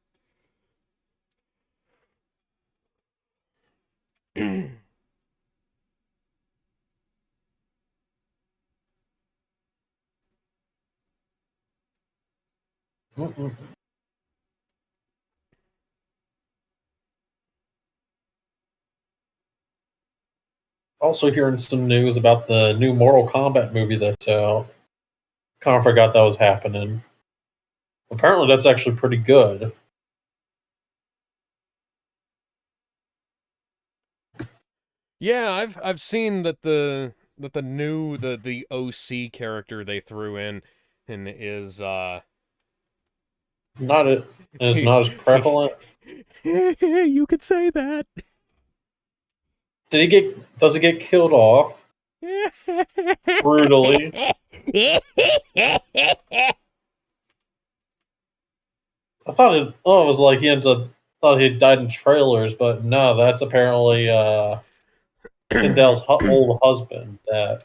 Mm-mm. Also, hearing some news about the new Mortal Kombat movie that's out. Kind of forgot that was happening. Apparently, that's actually pretty good. Yeah, I've seen that the new the OC character they threw in and is Not it is he's not as prevalent. you could say that. Did he get? Does he get killed off brutally? I thought it. Oh, it was like he ends up. Thought he died in trailers, but no, that's apparently Sindel's old husband that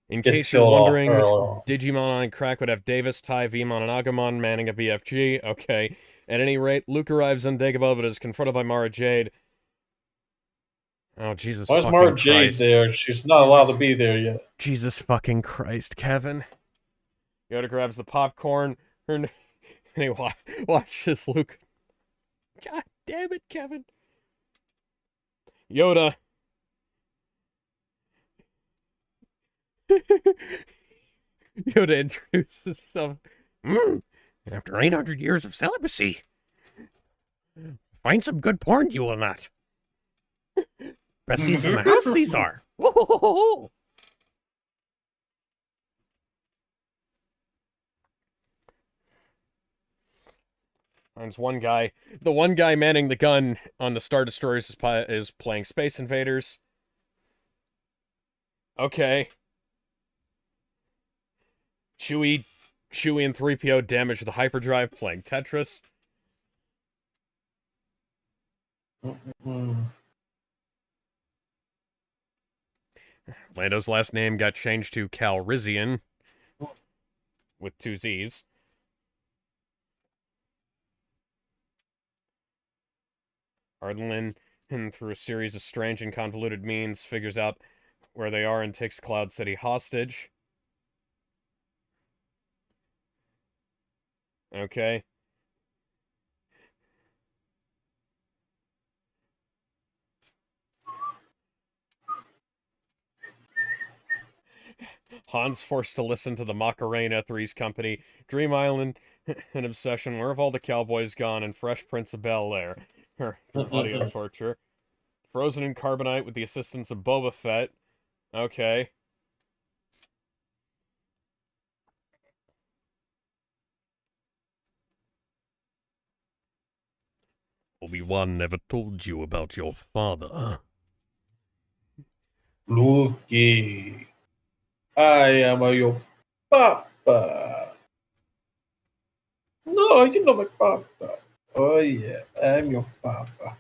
In gets case you're killed off wondering, earlier. Digimon on crack would have Davis, Tai, Vmon, and Agumon manning a BFG. Okay. At any rate, Luke arrives on Dagobah but is confronted by Mara Jade. Oh, Jesus Why is fucking Mara Jade Christ. there? She's not allowed to be there yet. Jesus fucking Christ, Kevin. Yoda grabs the popcorn and he watches Luke. God damn it, Kevin. Yoda. Yoda introduces himself. After 800 years of celibacy, find some good porn, you will not. Best seats in the house, these are. There's one guy. The one guy manning the gun on the Star Destroyers is playing Space Invaders. Okay. Chewie and 3PO damage the hyperdrive playing Tetris. Lando's last name got changed to Calrissian with 2 Z's. Ardlin, through a series of strange and convoluted means, figures out where they are and takes Cloud City hostage. Okay. Han's forced to listen to the Macarena, Three's Company, Dream Island, an Obsession, Where Have All the Cowboys Gone, and Fresh Prince of Bel-Air through audio torture. Frozen in carbonite with the assistance of Boba Fett. Okay. Obi-Wan never told you about your father. Luke, I am your papa. No, you know my papa. Oh yeah, I'm your papa.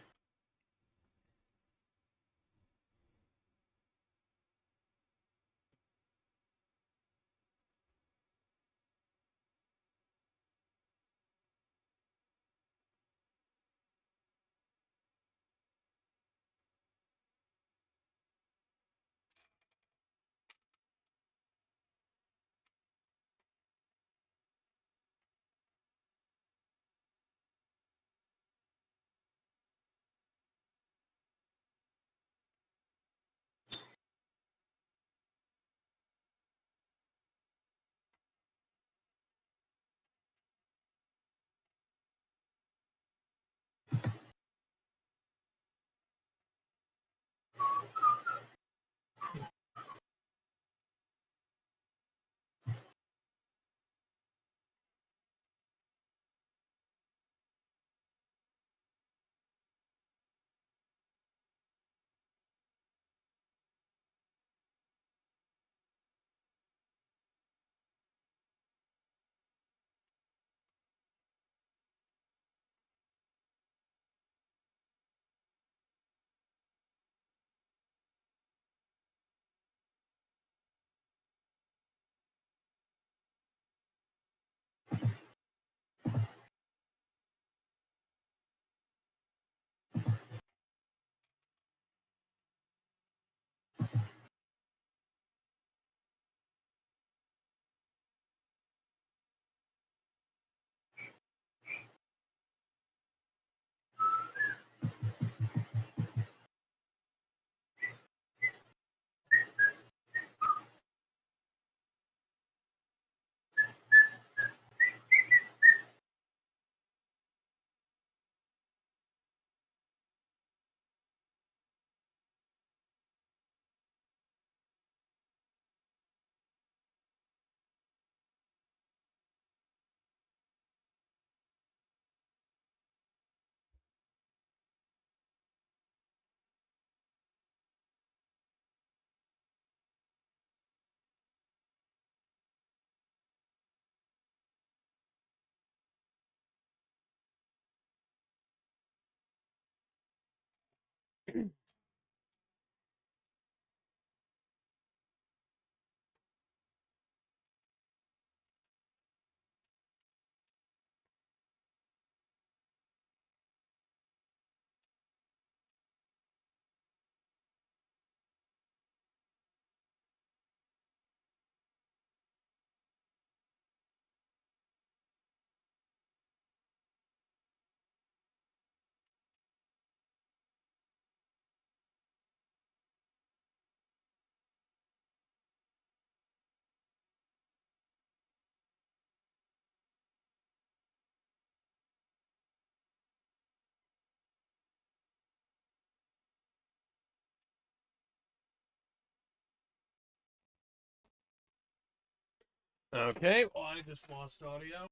Okay, well, I just lost audio.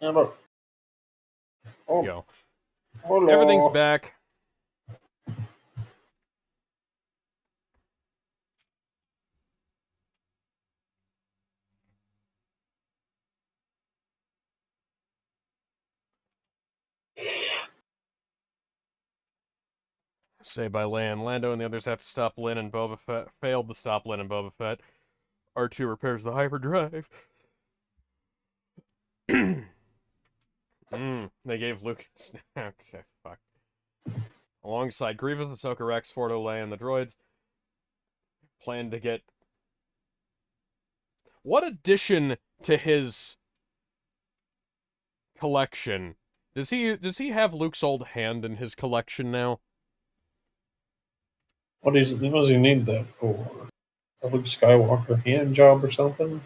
Hello. Go. Hello. Everything's back. Say by Lan. Lando and the others have to stop Lin and Boba Fett. Failed to stop Lin and Boba Fett. R2 repairs the hyperdrive. They gave Luke... Okay, fuck. Alongside Grievous, Ahsoka Rex, Fordo, Leia, and the droids, plan to get... What addition to his collection? Does he have Luke's old hand in his collection now? What does he need that for? A Luke Skywalker hand job or something?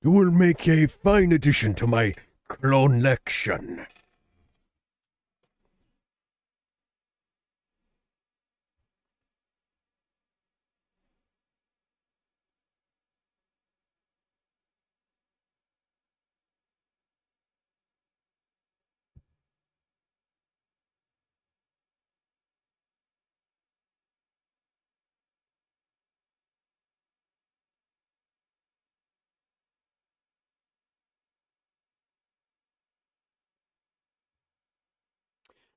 You will make a fine addition to my collection.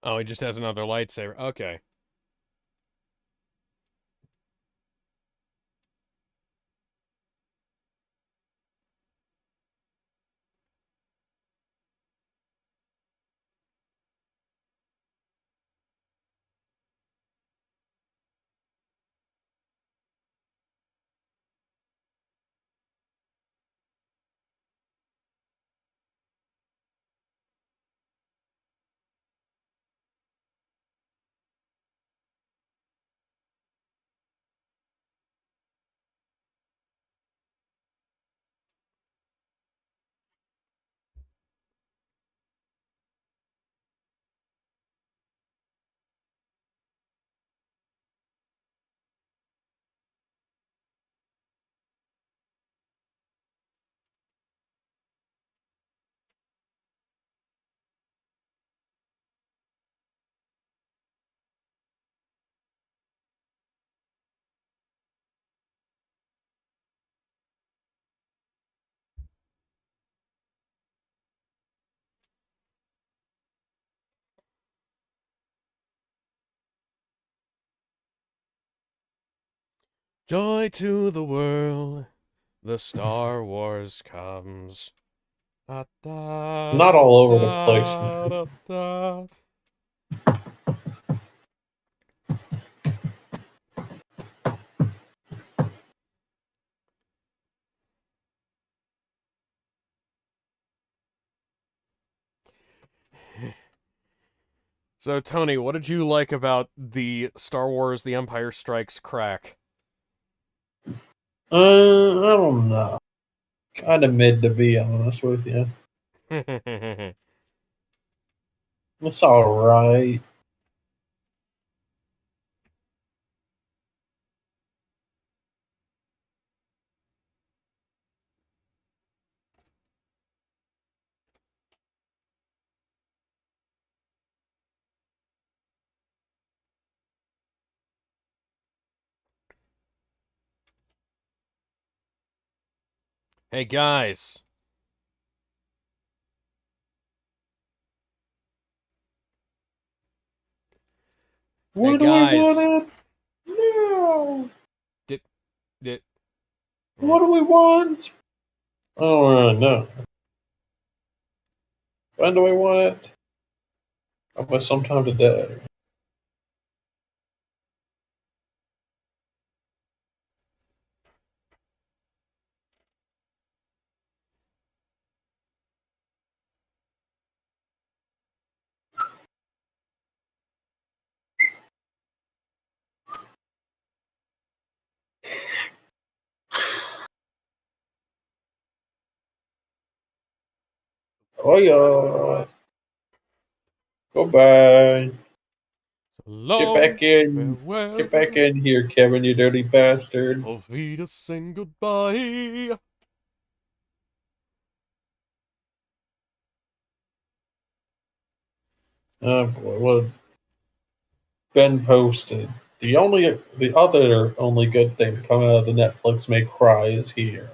Oh, he just has another lightsaber. Okay. Joy to the world, the Star Wars comes. Da, da, Not da, all over the place, da, man. da, da. So, Tony, what did you like about the Star Wars The Empire Strikes crack? I don't know. Kind of mid, to be honest with you. It's alright. Hey, guys. Hey, What do we guys. want? No. Did, did, What do we want? I don't really know. When do we want it? Probably sometime today. Oh yeah. Goodbye. so Get long, back in. farewell. Get back in here, Kevin, you dirty bastard. Auf Wiedersehen, goodbye. Oh boy, what Ben posted. The other only good thing coming out of the Netflix May Cry is here.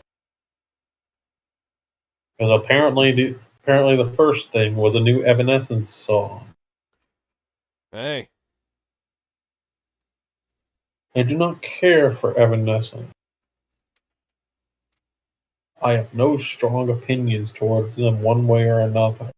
Because apparently the first thing was a new Evanescence song. Hey. I do not care for Evanescence. I have no strong opinions towards them one way or another.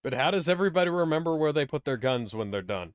But how does everybody remember where they put their guns when they're done?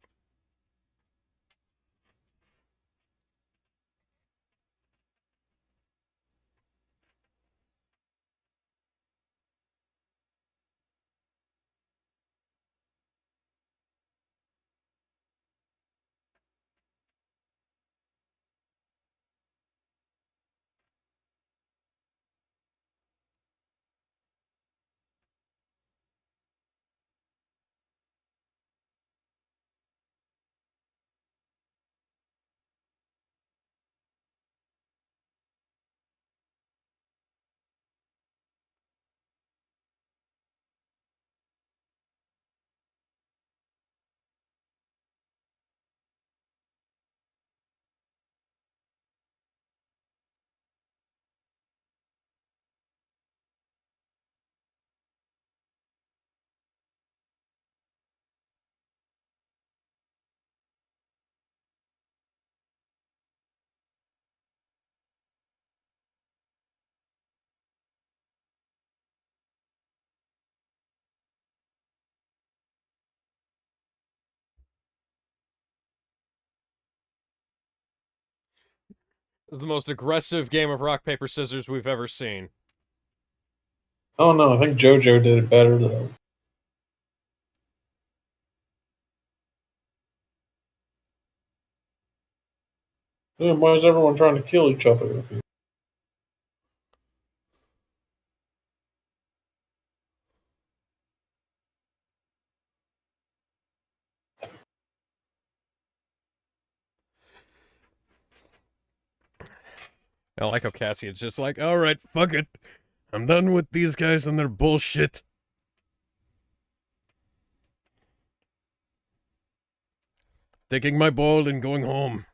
This is the most aggressive game of rock, paper, scissors we've ever seen. Oh no, I think JoJo did it better though. Yeah, why is everyone trying to kill each other? I like how Cassian's just like, alright, fuck it. I'm done with these guys and their bullshit. Taking my ball and going home.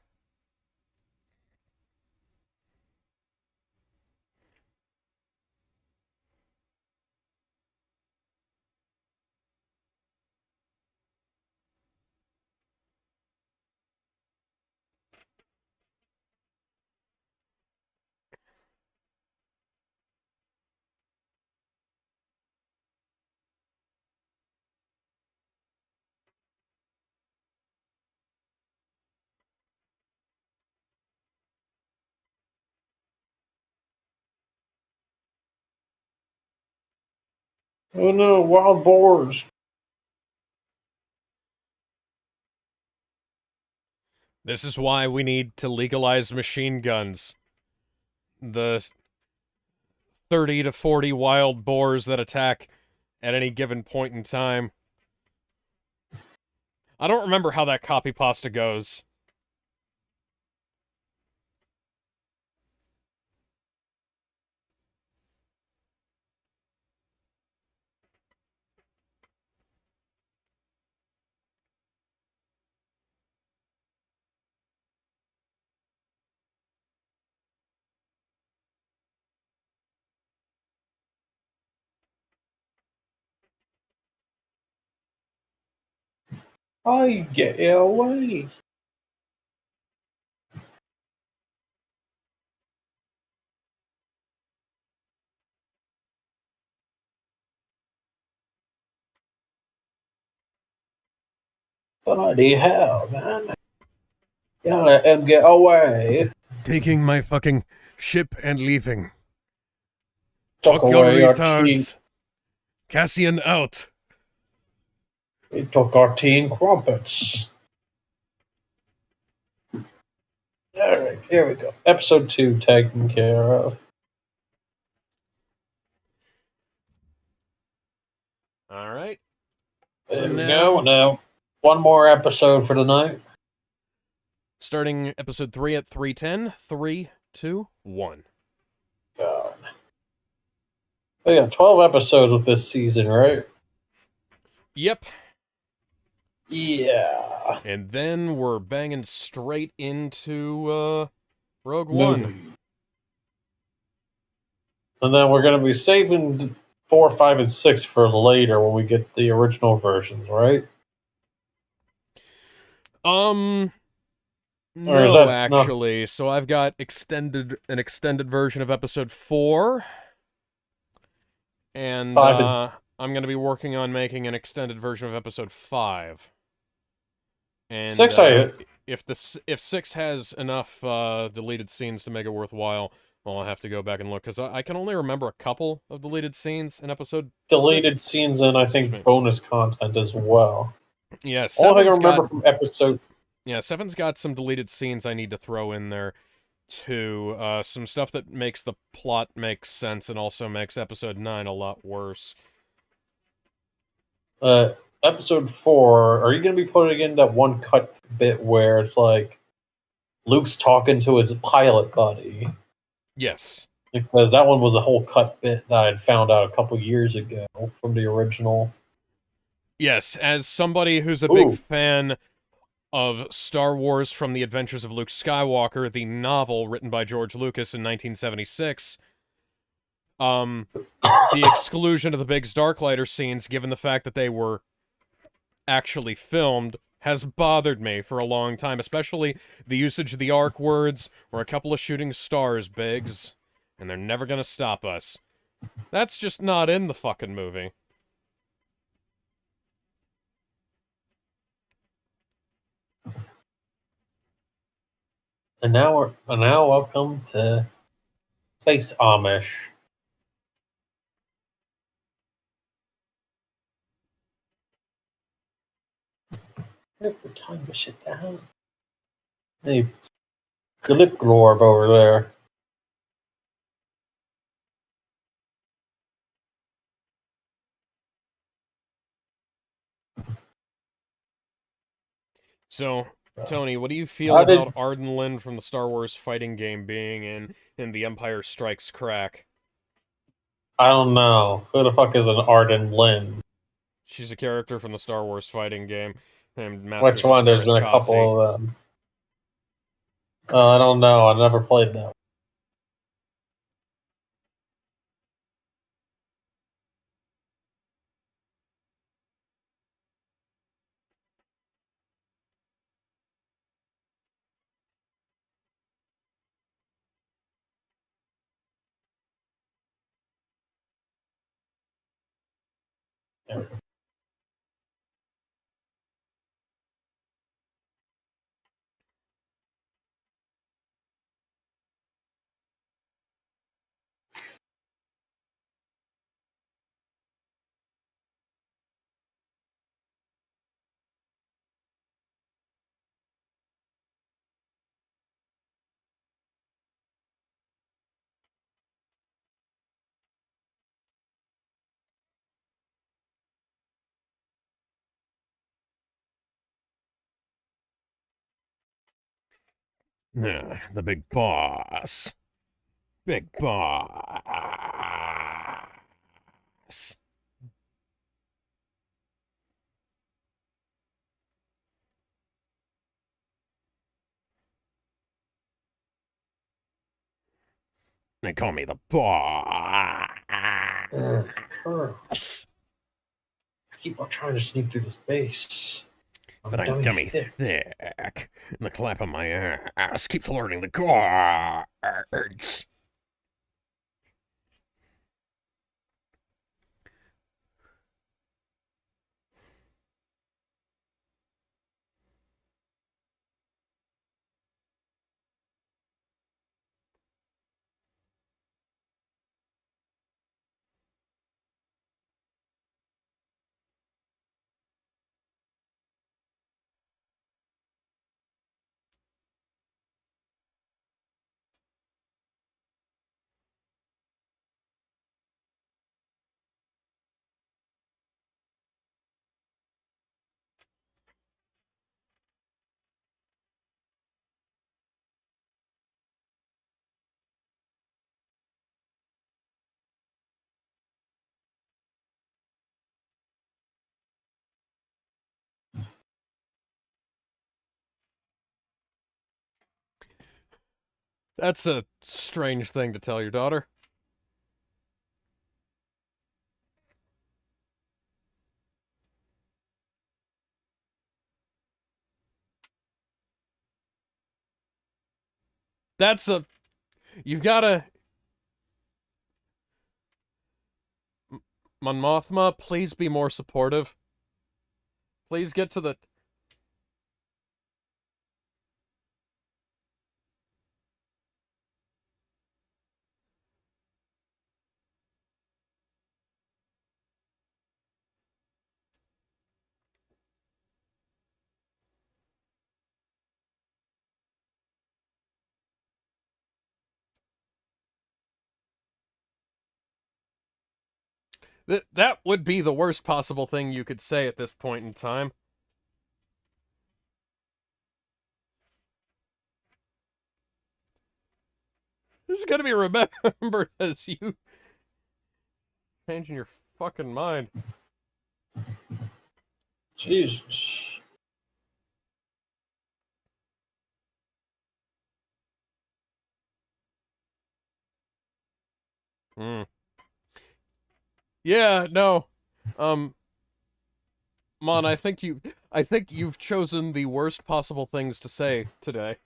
Oh no, wild boars. This is why we need to legalize machine guns. The 30 to 40 wild boars that attack at any given point in time. I don't remember how that copy pasta goes. I get away. Bloody hell, man. You let him get away. Taking my fucking ship and leaving. Took Fuck your away our tea. retards. Cassian out. He took our tea and crumpets. Alright, here we go. Episode 2 taken care of. Alright. There we go. Now, one more episode for tonight. Starting episode 3 at 3:10. 3, 2, 1. God. We got 12 episodes with this season, right? Yep. Yeah. And then we're banging straight into Rogue Movie. One. And then we're going to be saving 4, 5, and 6 for later when we get the original versions, right? No, actually. No. So I've got an extended version of episode 4. And 5 I'm going to be working on making an extended version of episode 5. And 6, if 6 has enough deleted scenes to make it worthwhile, well, I'll have to go back and look, because I can only remember a couple of deleted scenes in episode deleted 6. scenes and I think bonus content as well. Yeah, All I 7's remember got, from episode... yeah, 7's got some deleted scenes I need to throw in there, too. Some stuff that makes the plot make sense and also makes episode 9 a lot worse. Episode 4, are you going to be putting in that one cut bit where it's like Luke's talking to his pilot buddy? Yes. Because that one was a whole cut bit that I had found out a couple years ago from the original. Yes, as somebody who's a big fan of Star Wars from the Adventures of Luke Skywalker, the novel written by George Lucas in 1976, the exclusion of the Biggs Darklighter scenes, given the fact that they were actually filmed, has bothered me for a long time, especially the usage of the ARC words, or a couple of shooting stars, Biggs, and they're never gonna stop us. That's just not in the fucking movie. And now welcome to Space Amish. Every time to sit down. Hey, Glip Glorb over there. So, Tony, what do you feel about Arden Lynn from the Star Wars fighting game being in The Empire Strikes Crack? I don't know. Who the fuck is an Arden Lynn? She's a character from the Star Wars fighting game. And Which one? There's been a couple of them. I don't know. I never played that. The big boss. Big boss. They call me the boss. Keep on trying to sneak through the space. But I'm dummy thick. And the clap on my ass keeps alerting the guards. That's a strange thing to tell your daughter. That's a... You've gotta... Mon Mothma, please be more supportive. Please get to the... That would be the worst possible thing you could say at this point in time. This is gonna be remembered as you changing your fucking mind. Jesus. Hmm. Yeah, no. Mon, I think you've chosen the worst possible things to say today.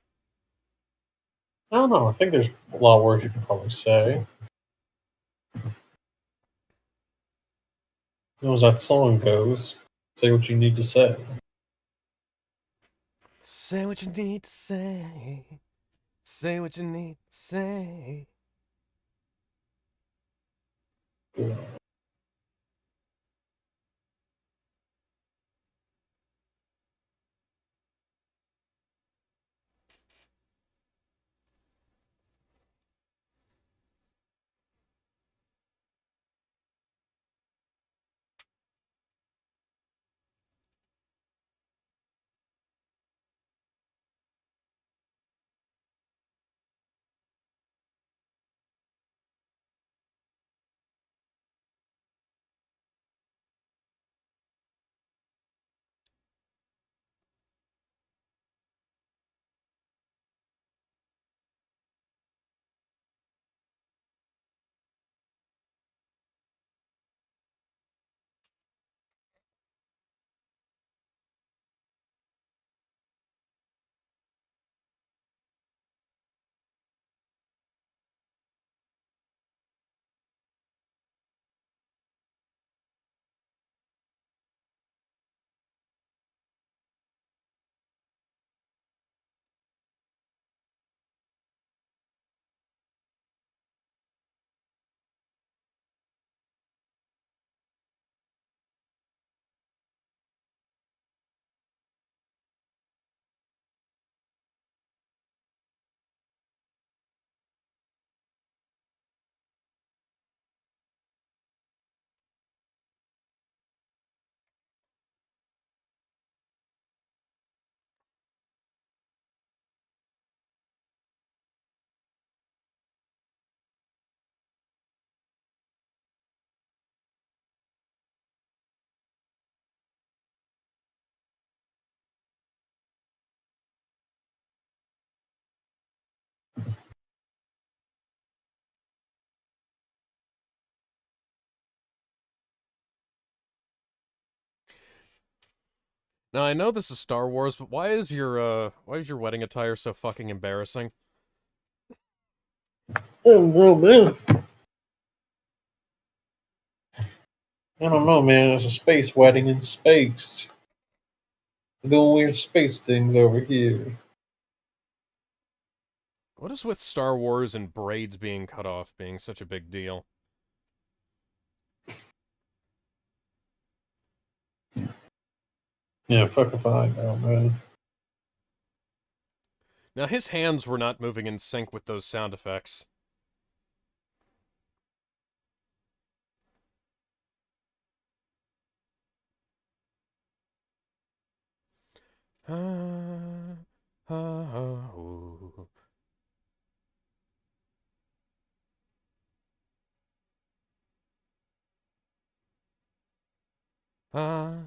I don't know. I think there's a lot of words you can probably say. As that song goes, say what you need to say. Say what you need to say. Say what you need to say. Yeah. Now I know this is Star Wars, but why is your wedding attire so fucking embarrassing? Oh, no, man. I don't know, man. It's a space wedding in space. We're doing weird space things over here. What is with Star Wars and braids being cut off being such a big deal? Yeah, fuck if I know, man. Now his hands were not moving in sync with those sound effects. Ooh. Ah,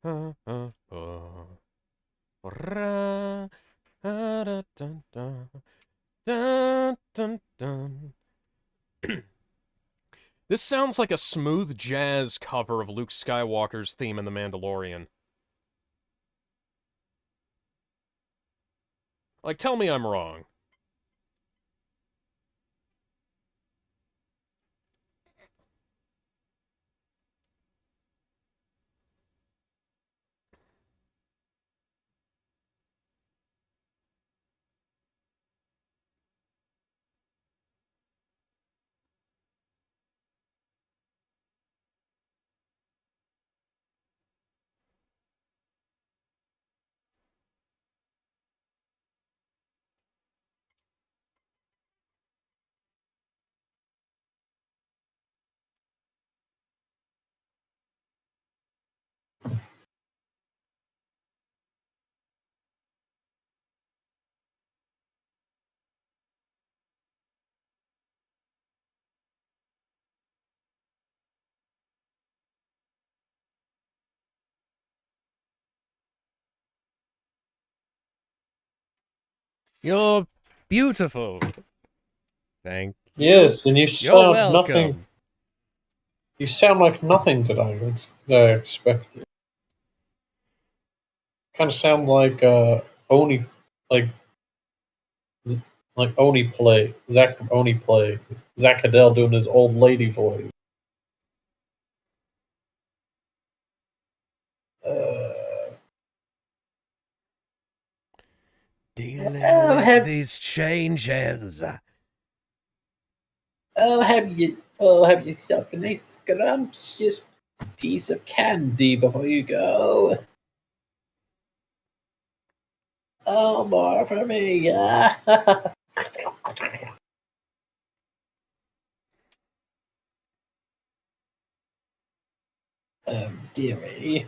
ah, ah, ah. Ra, ah, da, dun, dun, dun, dun, dun. This sounds like a smooth jazz cover of Luke Skywalker's theme in The Mandalorian. Like, tell me I'm wrong. You're beautiful. Thank you. Yes, and you You're sound nothing. welcome. You sound like nothing that I expected. Kind of sound like Oni, like Oni play Zach from Oni play Zach Cadell doing his old lady voice. Dealing Oh, with have- these changes. have yourself a nice scrumptious piece of candy before you go. Oh, more for me. Dearie.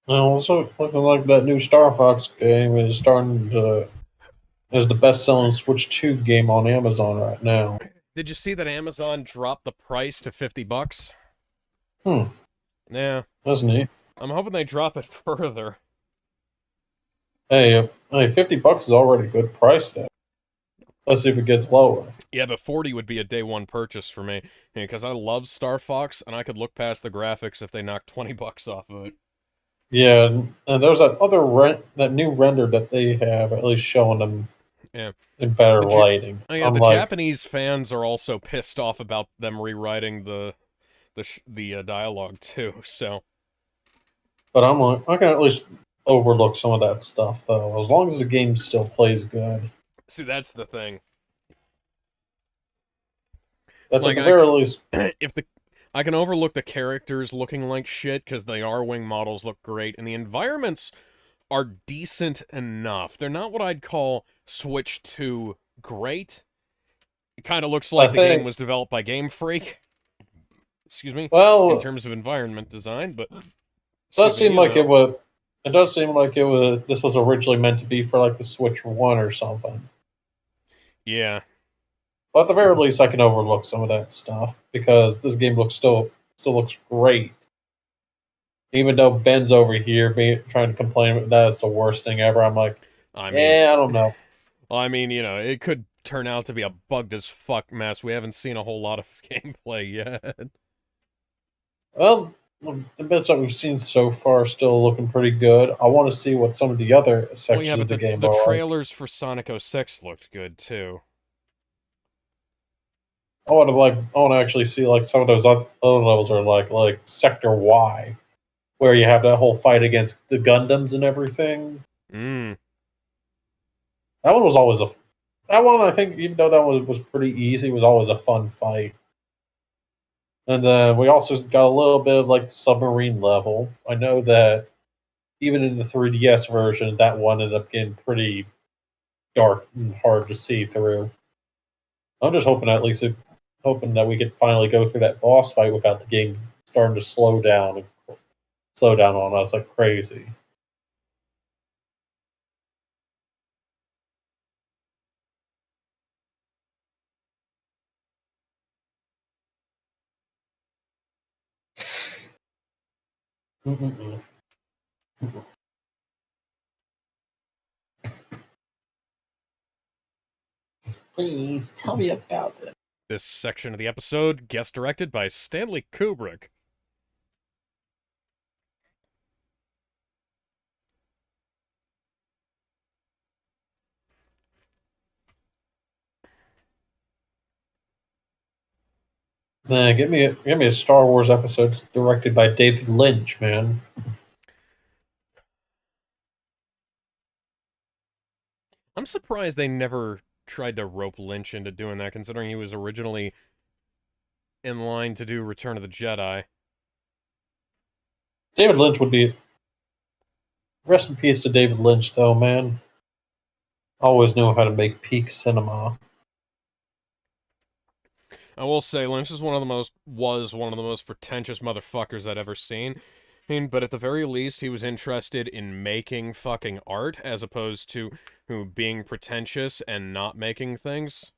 Also, looking like that new Star Fox game is starting to is the best-selling Switch 2 game on Amazon right now. Did you see that Amazon dropped the price to $50? Hmm, Yeah, that's neat. I'm hoping they drop it further. Hey, $50 is already a good price now. Let's see if it gets lower. Yeah, but 40 would be a day one purchase for me, because I love Star Fox, and I could look past the graphics if they knocked $20 off of it. Yeah, and there's that new render that they have at least showing them Yeah. in better The lighting. Oh yeah, the Japanese fans are also pissed off about them rewriting the dialogue too. So, but I can at least overlook some of that stuff though, as long as the game still plays good. see, that's the thing. That's Like at the very least. I can overlook the characters looking like shit because the R-wing models look great, and the environments are decent enough. They're not what I'd call Switch 2 great. It kind of looks like the game was developed by Game Freak. Excuse me. Well, in terms of environment design, but it does seem like it was. It does seem like it was. This was originally meant to be for like the Switch 1 or something. Yeah. But at the very least, I can overlook some of that stuff because this game still looks great. Even though Ben's over here trying to complain that it's the worst thing ever, I'm like, I don't know. Well, I mean, it could turn out to be a bugged as fuck mess. We haven't seen a whole lot of gameplay yet. Well, the bits that we've seen so far are still looking pretty good. I want to see what some of the other sections of the game the are. The trailers for Sonic 06 looked good too. I want to actually see like some of those other levels are like Sector Y, where you have that whole fight against the Gundams and everything. Mm. That one was always that one I think even though that one was pretty easy, was always a fun fight. And then we also got a little bit of like submarine level. I know that even in the 3DS version, that one ended up getting pretty dark and hard to see through. I'm just hoping hoping that we could finally go through that boss fight without the game starting to slow down on us like crazy. Mm-mm-mm. Please tell me about it. This section of the episode, guest directed by Stanley Kubrick. Man, give me a Star Wars episode directed by David Lynch, man. I'm surprised they never tried to rope Lynch into doing that, considering he was originally in line to do Return of the Jedi. David Lynch would be. Rest in peace to David Lynch, though, man. Always knew how to make peak cinema. I will say, Lynch was one of the most pretentious motherfuckers I'd ever seen. mean, but at the very least, he was interested in making fucking art as opposed to being pretentious and not making things.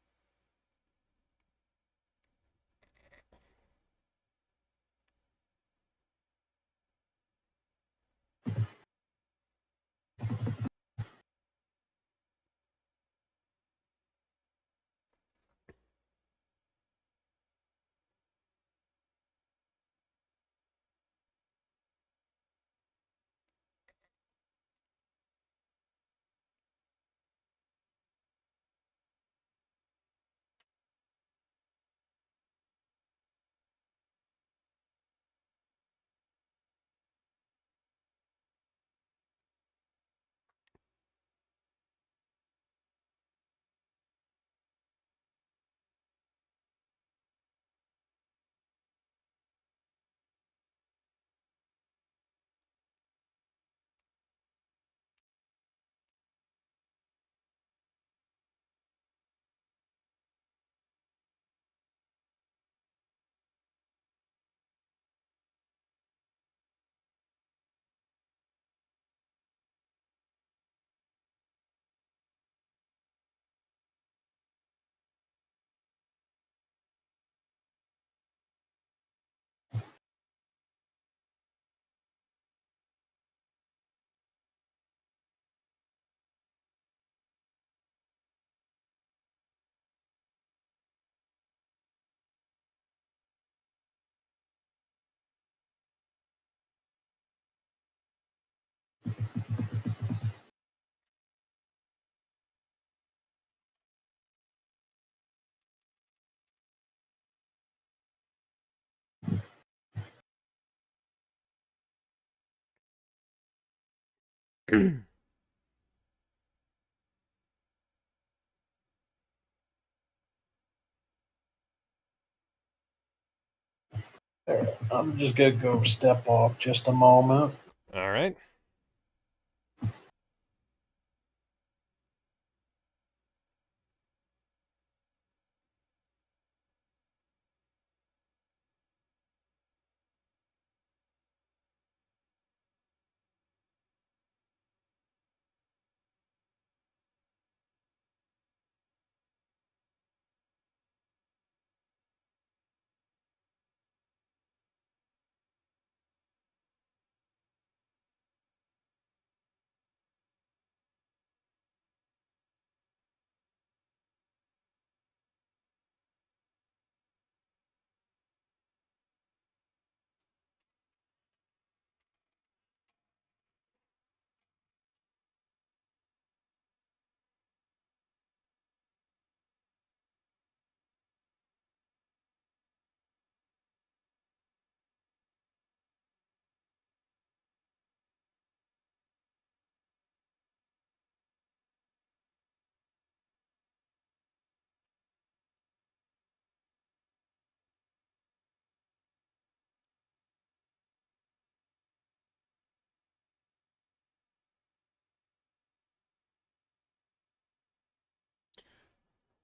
I'm just gonna go step off just a moment. All right.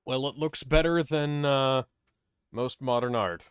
Well, it looks better than most modern art.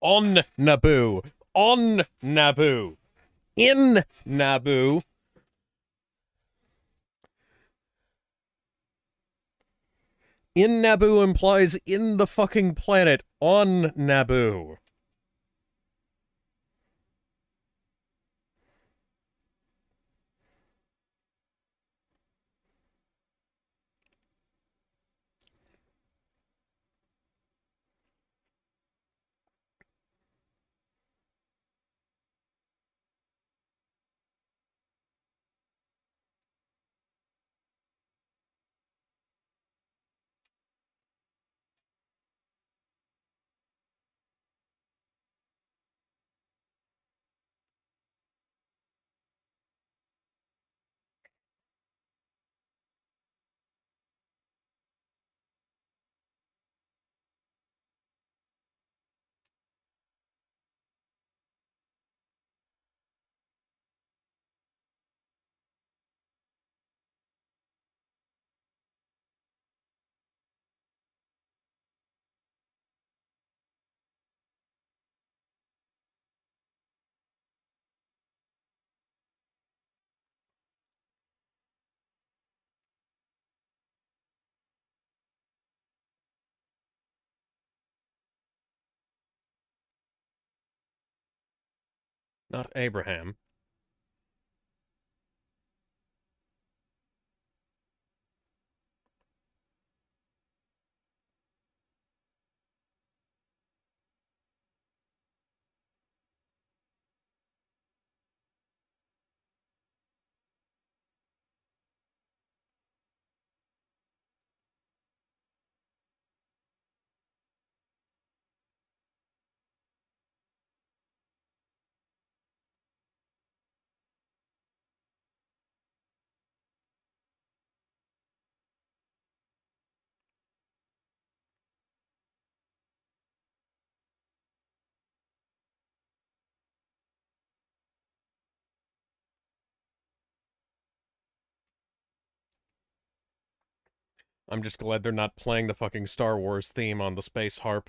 On Naboo. On Naboo. in Naboo. In Naboo implies in the fucking planet, on Naboo. Not Abraham. I'm just glad they're not playing the fucking Star Wars theme on the space harp.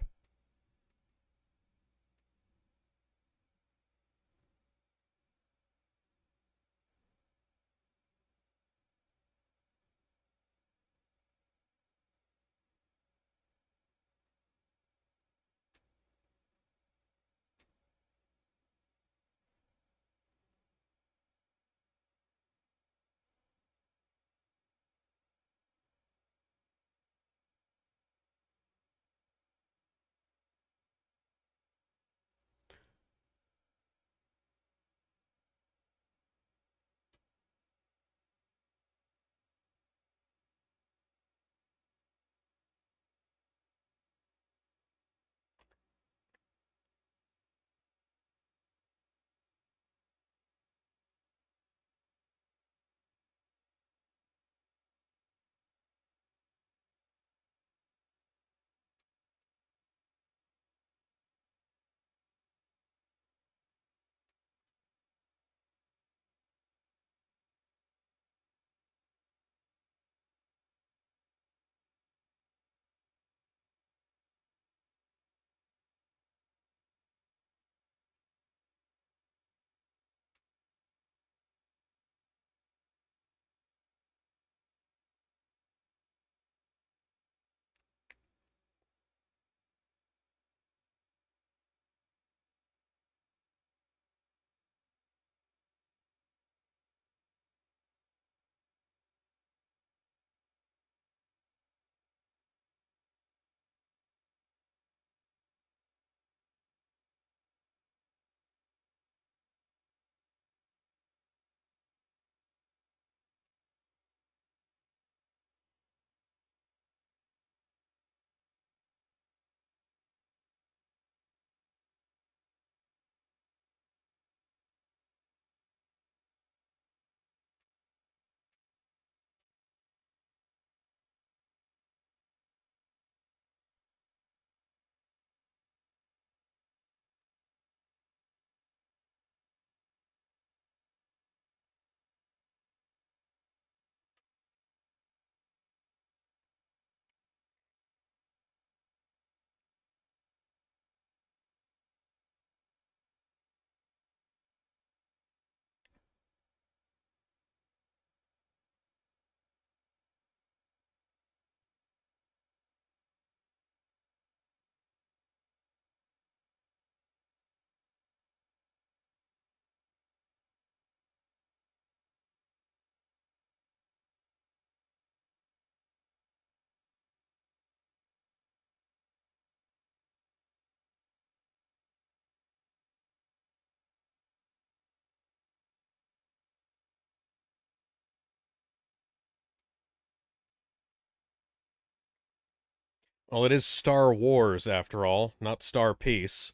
Well, it is Star Wars, after all, not Star Peace.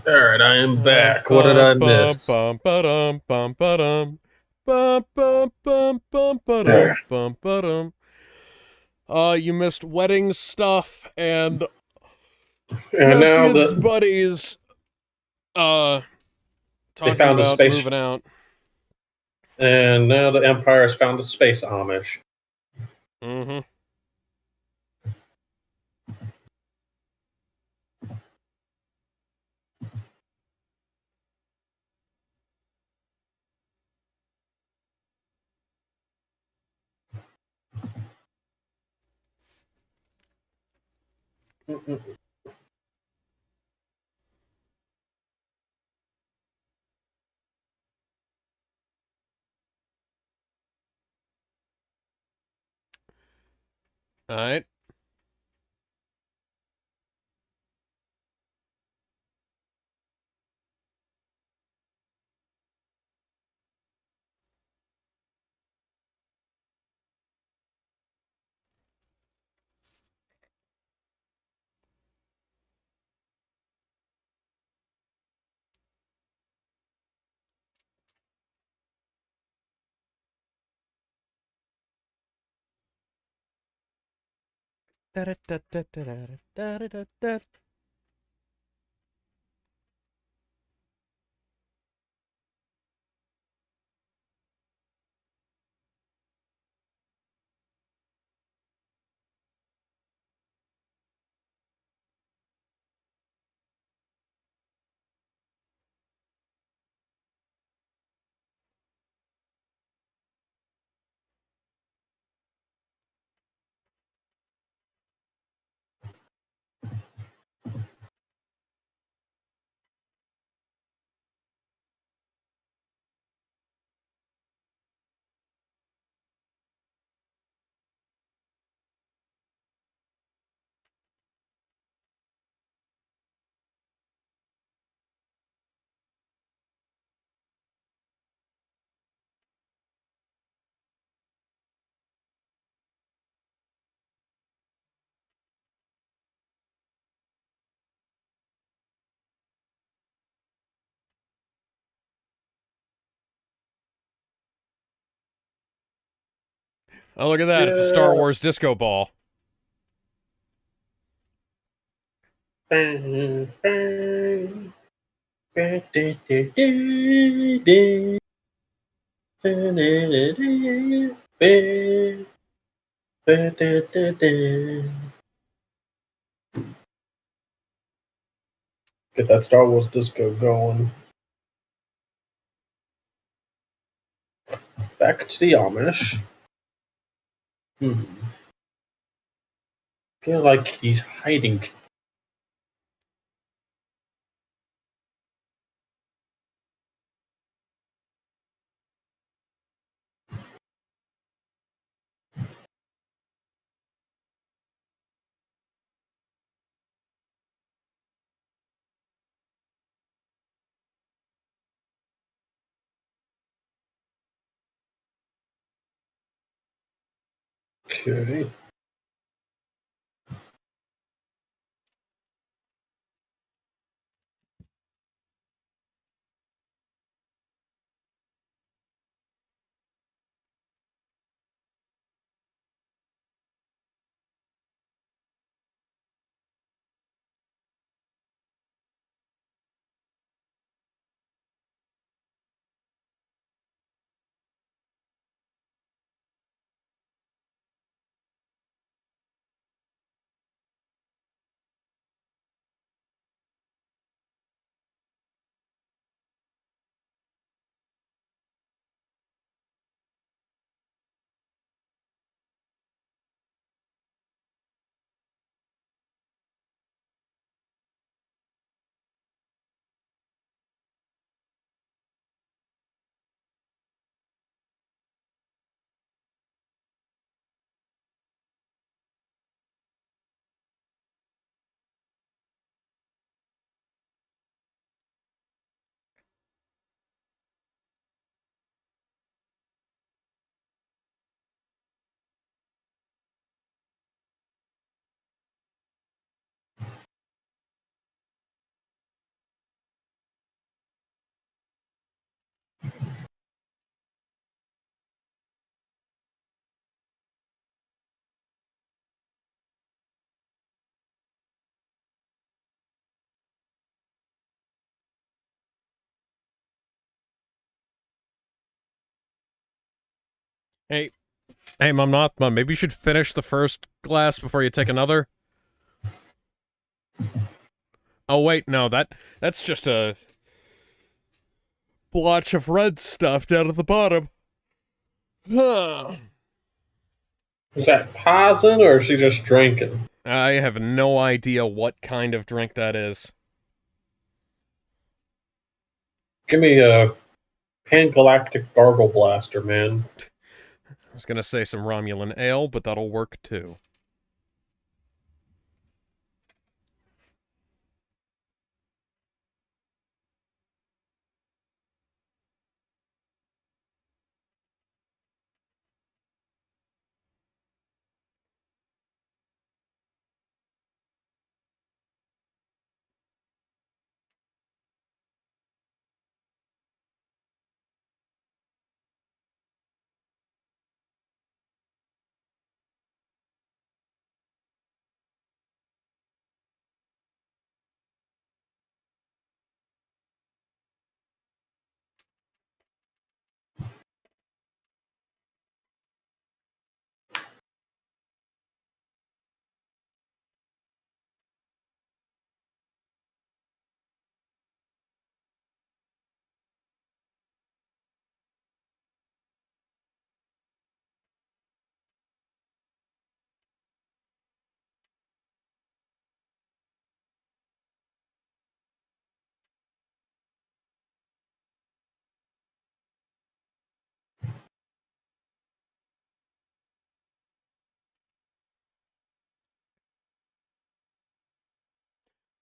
Alright, I am back. What did I miss? You missed wedding stuff and And now Cassian's the buddies they talking found a about space, moving out. and now the Empire has found a space Amish. Mm-hmm. All right. Oh, look at that. It's a Star Wars disco ball. Bang, bang. Get that Star Wars disco going. Back to the Amish. Feel like he's hiding. Okay. Hey, Mom Nothma, maybe you should finish the first glass before you take another. Oh wait, no, that's just a blotch of red stuff down at the bottom. Is that poison or is she just drinking? I have no idea what kind of drink that is. Give me a Pan-Galactic Gargle Blaster, man. I was gonna say some Romulan ale, but that'll work too.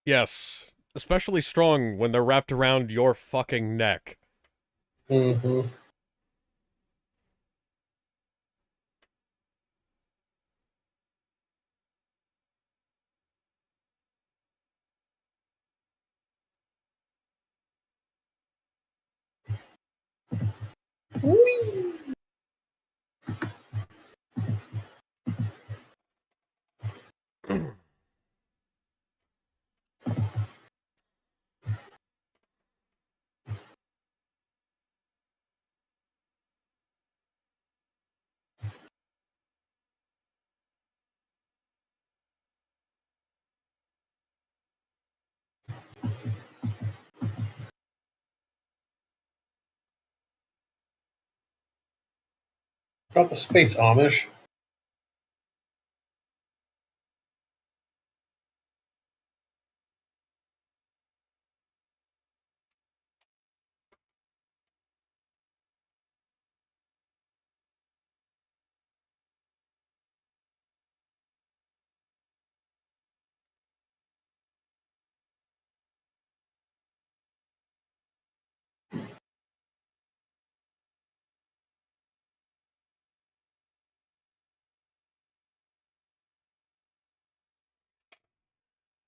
Yes, especially strong when they're wrapped around your fucking neck. Mm-hmm. About the space Amish.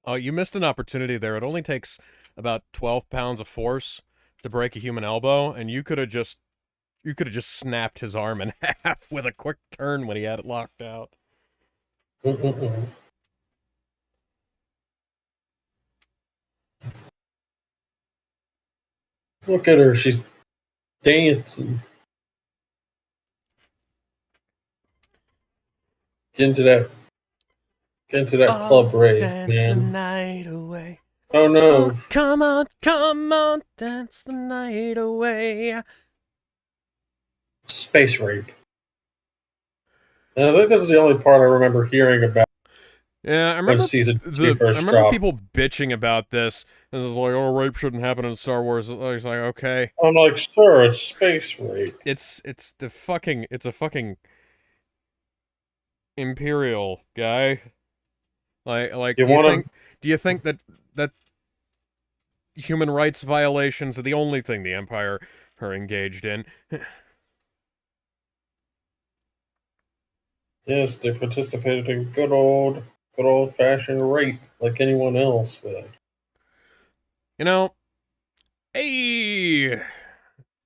Oh, you missed an opportunity there. It only takes about 12 pounds of force to break a human elbow, and you could have just snapped his arm in half with a quick turn when he had it locked out. Mm-mm-mm. Look at her, she's dancing. Get into that club rave, dance the man. night away. Oh no. Oh, come on, dance the night away. Space rape. And I think this is the only part I remember hearing about Yeah, I when remember season 2 first I remember dropped. people bitching about this. And it's like, oh, rape shouldn't happen in Star Wars. It's like, okay, I'm like, sir, it's space rape. it's a fucking Imperial guy. Like, You do you want think that human rights violations are the only thing the Empire are engaged in? to? Yes, they participated in good old fashioned rape like anyone else would. You know, hey, That's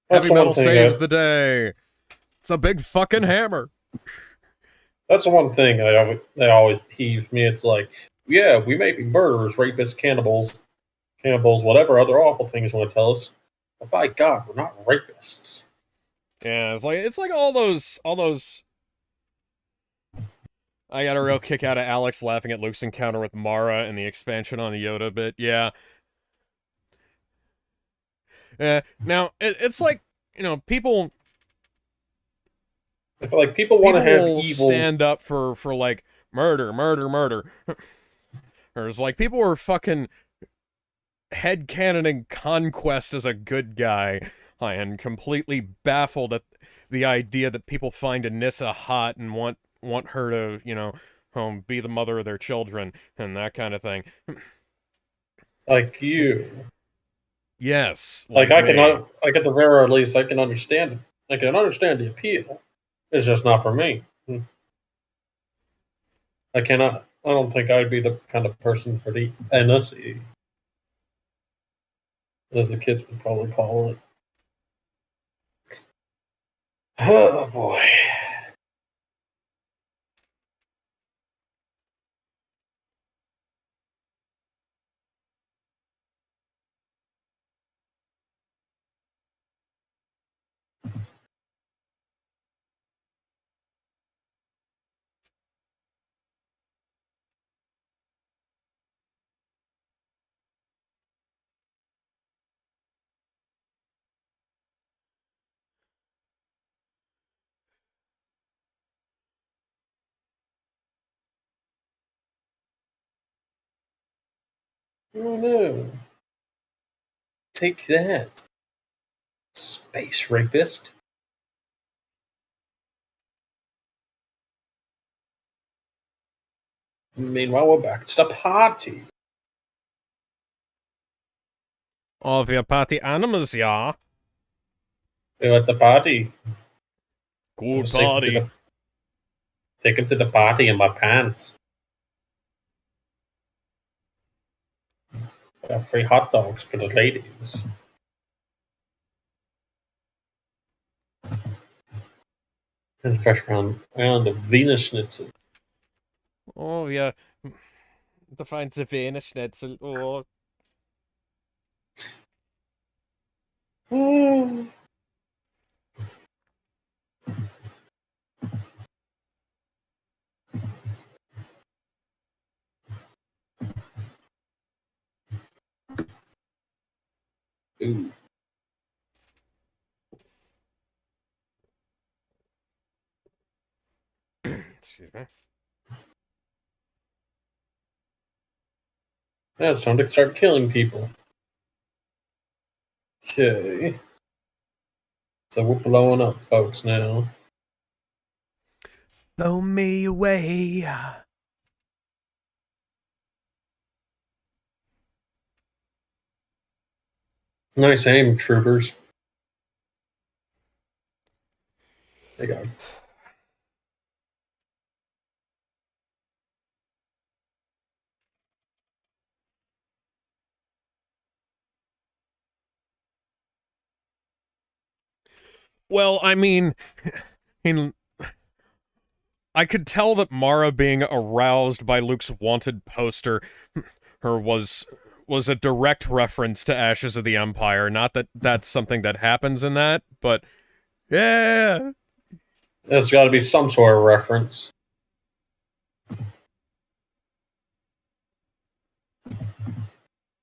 heavy the one metal thing. saves the day. It's a big fucking hammer. That's the one thing that always peeves me. It's like, yeah, we may be murderers, rapists, cannibals, whatever other awful things you want to tell us, but by God, we're not rapists. Yeah, it's like all those. I got a real kick out of Alex laughing at Luke's encounter with Mara and the expansion on the Yoda bit. Yeah. Now it's like, people Like people want to have will evil. stand up for like murder. Or it's like people were fucking headcanoning Conquest as a good guy and completely baffled at the idea that people find Anissa hot and want her to, be the mother of their children and that kind of thing. Like you. Yes, Like like I me. cannot. Like at the very least, I can understand. I can understand the appeal. It's just not for me. I cannot. I don't think I'd be the kind of person for the NSE, as the kids would probably call it. Oh boy. Oh no. Take that, space rapist. Meanwhile, we're back to the party. All of your party animals, yeah. We're at the party. Good Just take party. him to the party in my pants. I got free hot dogs for the ladies. And fresh round the Venus Schnitzel. Oh, yeah. To find the Venus Schnitzel. Oh. Mm. Ooh. Excuse me. Yeah, it's time to start killing people. Okay. So we're blowing up, folks, now. Blow me away. Nice aim, troopers. They go. Well, I mean, I could tell that Mara being aroused by Luke's wanted poster was a direct reference to Ashes of the Empire. Not that that's something that happens in that, but yeah. There's got to be some sort of reference.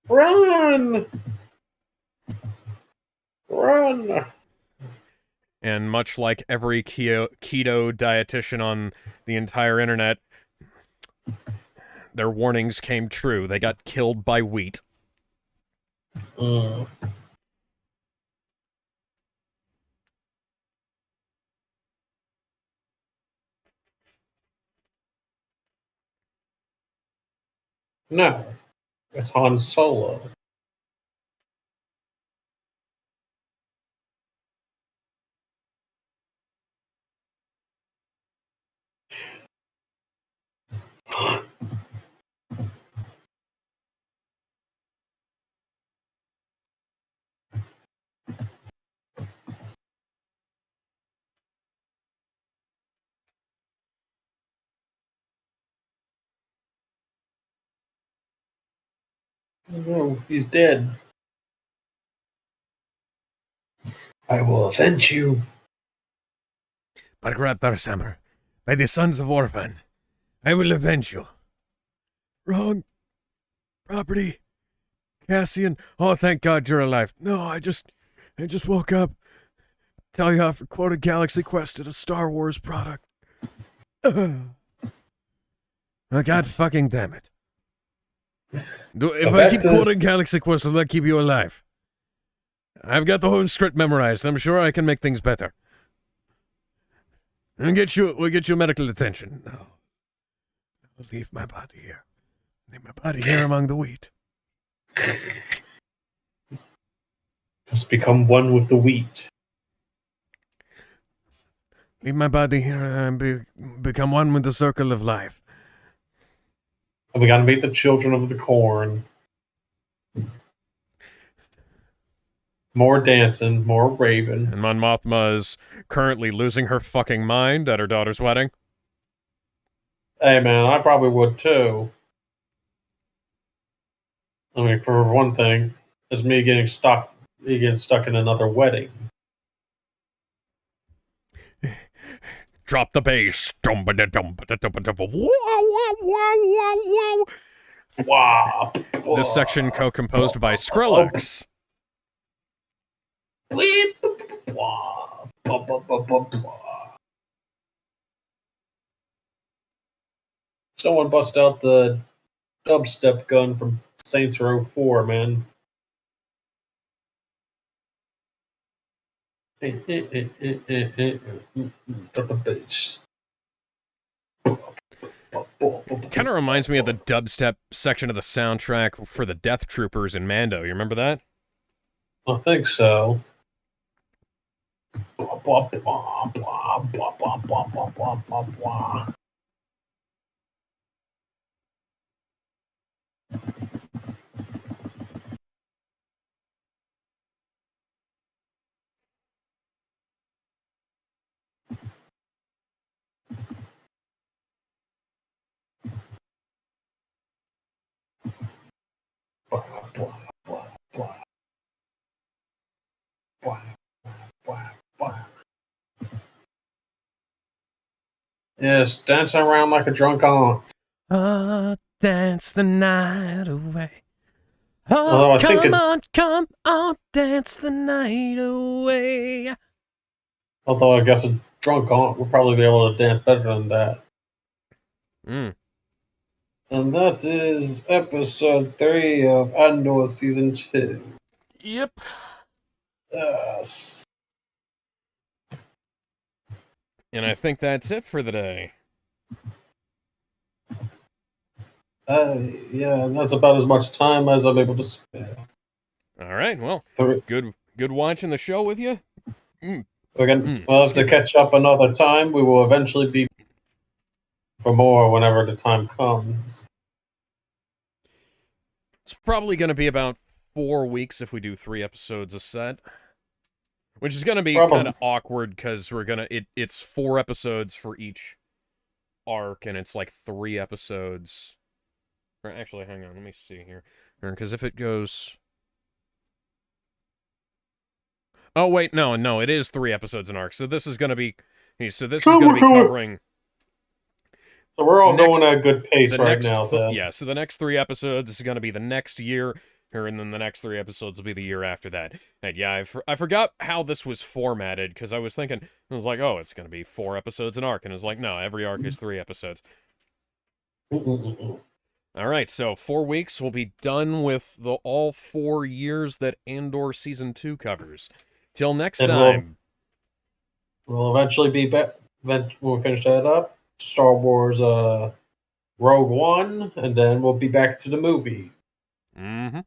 Run! Run! And much like every keto dietitian on the entire internet, their warnings came true. They got killed by wheat. Mm. No, it's Han Solo. No, he's dead. I will avenge you. By Sammer, by the sons of Orphan, I will avenge you. Wrong property. Cassian. Oh, thank God you're alive. No, I just woke up. Tell you I've quoted Galaxy Quest at a Star Wars product. Oh, God fucking damn it. If But I keep that's quoting Galaxy Quest, will that keep you alive? I've got the whole script memorized. I'm sure I can make things better. And we'll get you medical attention. No. I'll leave my body here. Leave my body here among the wheat. Just become one with the wheat. Leave my body here and become one with the circle of life. And we gotta meet the children of the corn. More dancing, more raving. And Mon Mothma is currently losing her fucking mind at her daughter's wedding. Hey man, I probably would too. I mean, for one thing, it's me getting stuck in another wedding. Drop the bass. Wow. Wow. This section co-composed by Skrillex. Someone bust out the dubstep gun from Saints Row 4, man. Drop the bass. Kind of reminds me of the dubstep section of the soundtrack for the Death Troopers in Mando. You remember that? I think so. Yes, dancing around like a drunk aunt. Oh, dance the night away. Although Oh, I think come on, dance the night away. Although I guess a drunk aunt would probably be able to dance better than that. Mm. And that is episode 3 of Andor season 2. Yep. Yes. And I think that's it for the day. Yeah, that's about as much time as I'm able to spare. All right. Well, good watching the show with you. We'll have to catch up another time. We will eventually be for more whenever the time comes. It's probably going to be about 4 weeks if we do 3 episodes a set. Which is going to be kind of awkward because it's 4 episodes for each arc, and it's like 3 episodes. Or actually, hang on, let me see here. Because if it goes... Oh, wait, no, it is 3 episodes an arc. So this is going to be... So this is going to be covering... So we're all going at a good pace right now, then. Yeah, so the next 3 episodes is going to be the next year, and then the next 3 episodes will be the year after that. And yeah, I forgot how this was formatted, because I was thinking, I was like, oh, it's going to be 4 episodes an arc, and it was like, no, every arc is 3 episodes. All right, so 4 weeks, we'll be done with all 4 years that Andor Season 2 covers. Till next time. We'll eventually be back, when we finish that up, Star Wars Rogue One, and then we'll be back to the movie. Mm-hmm.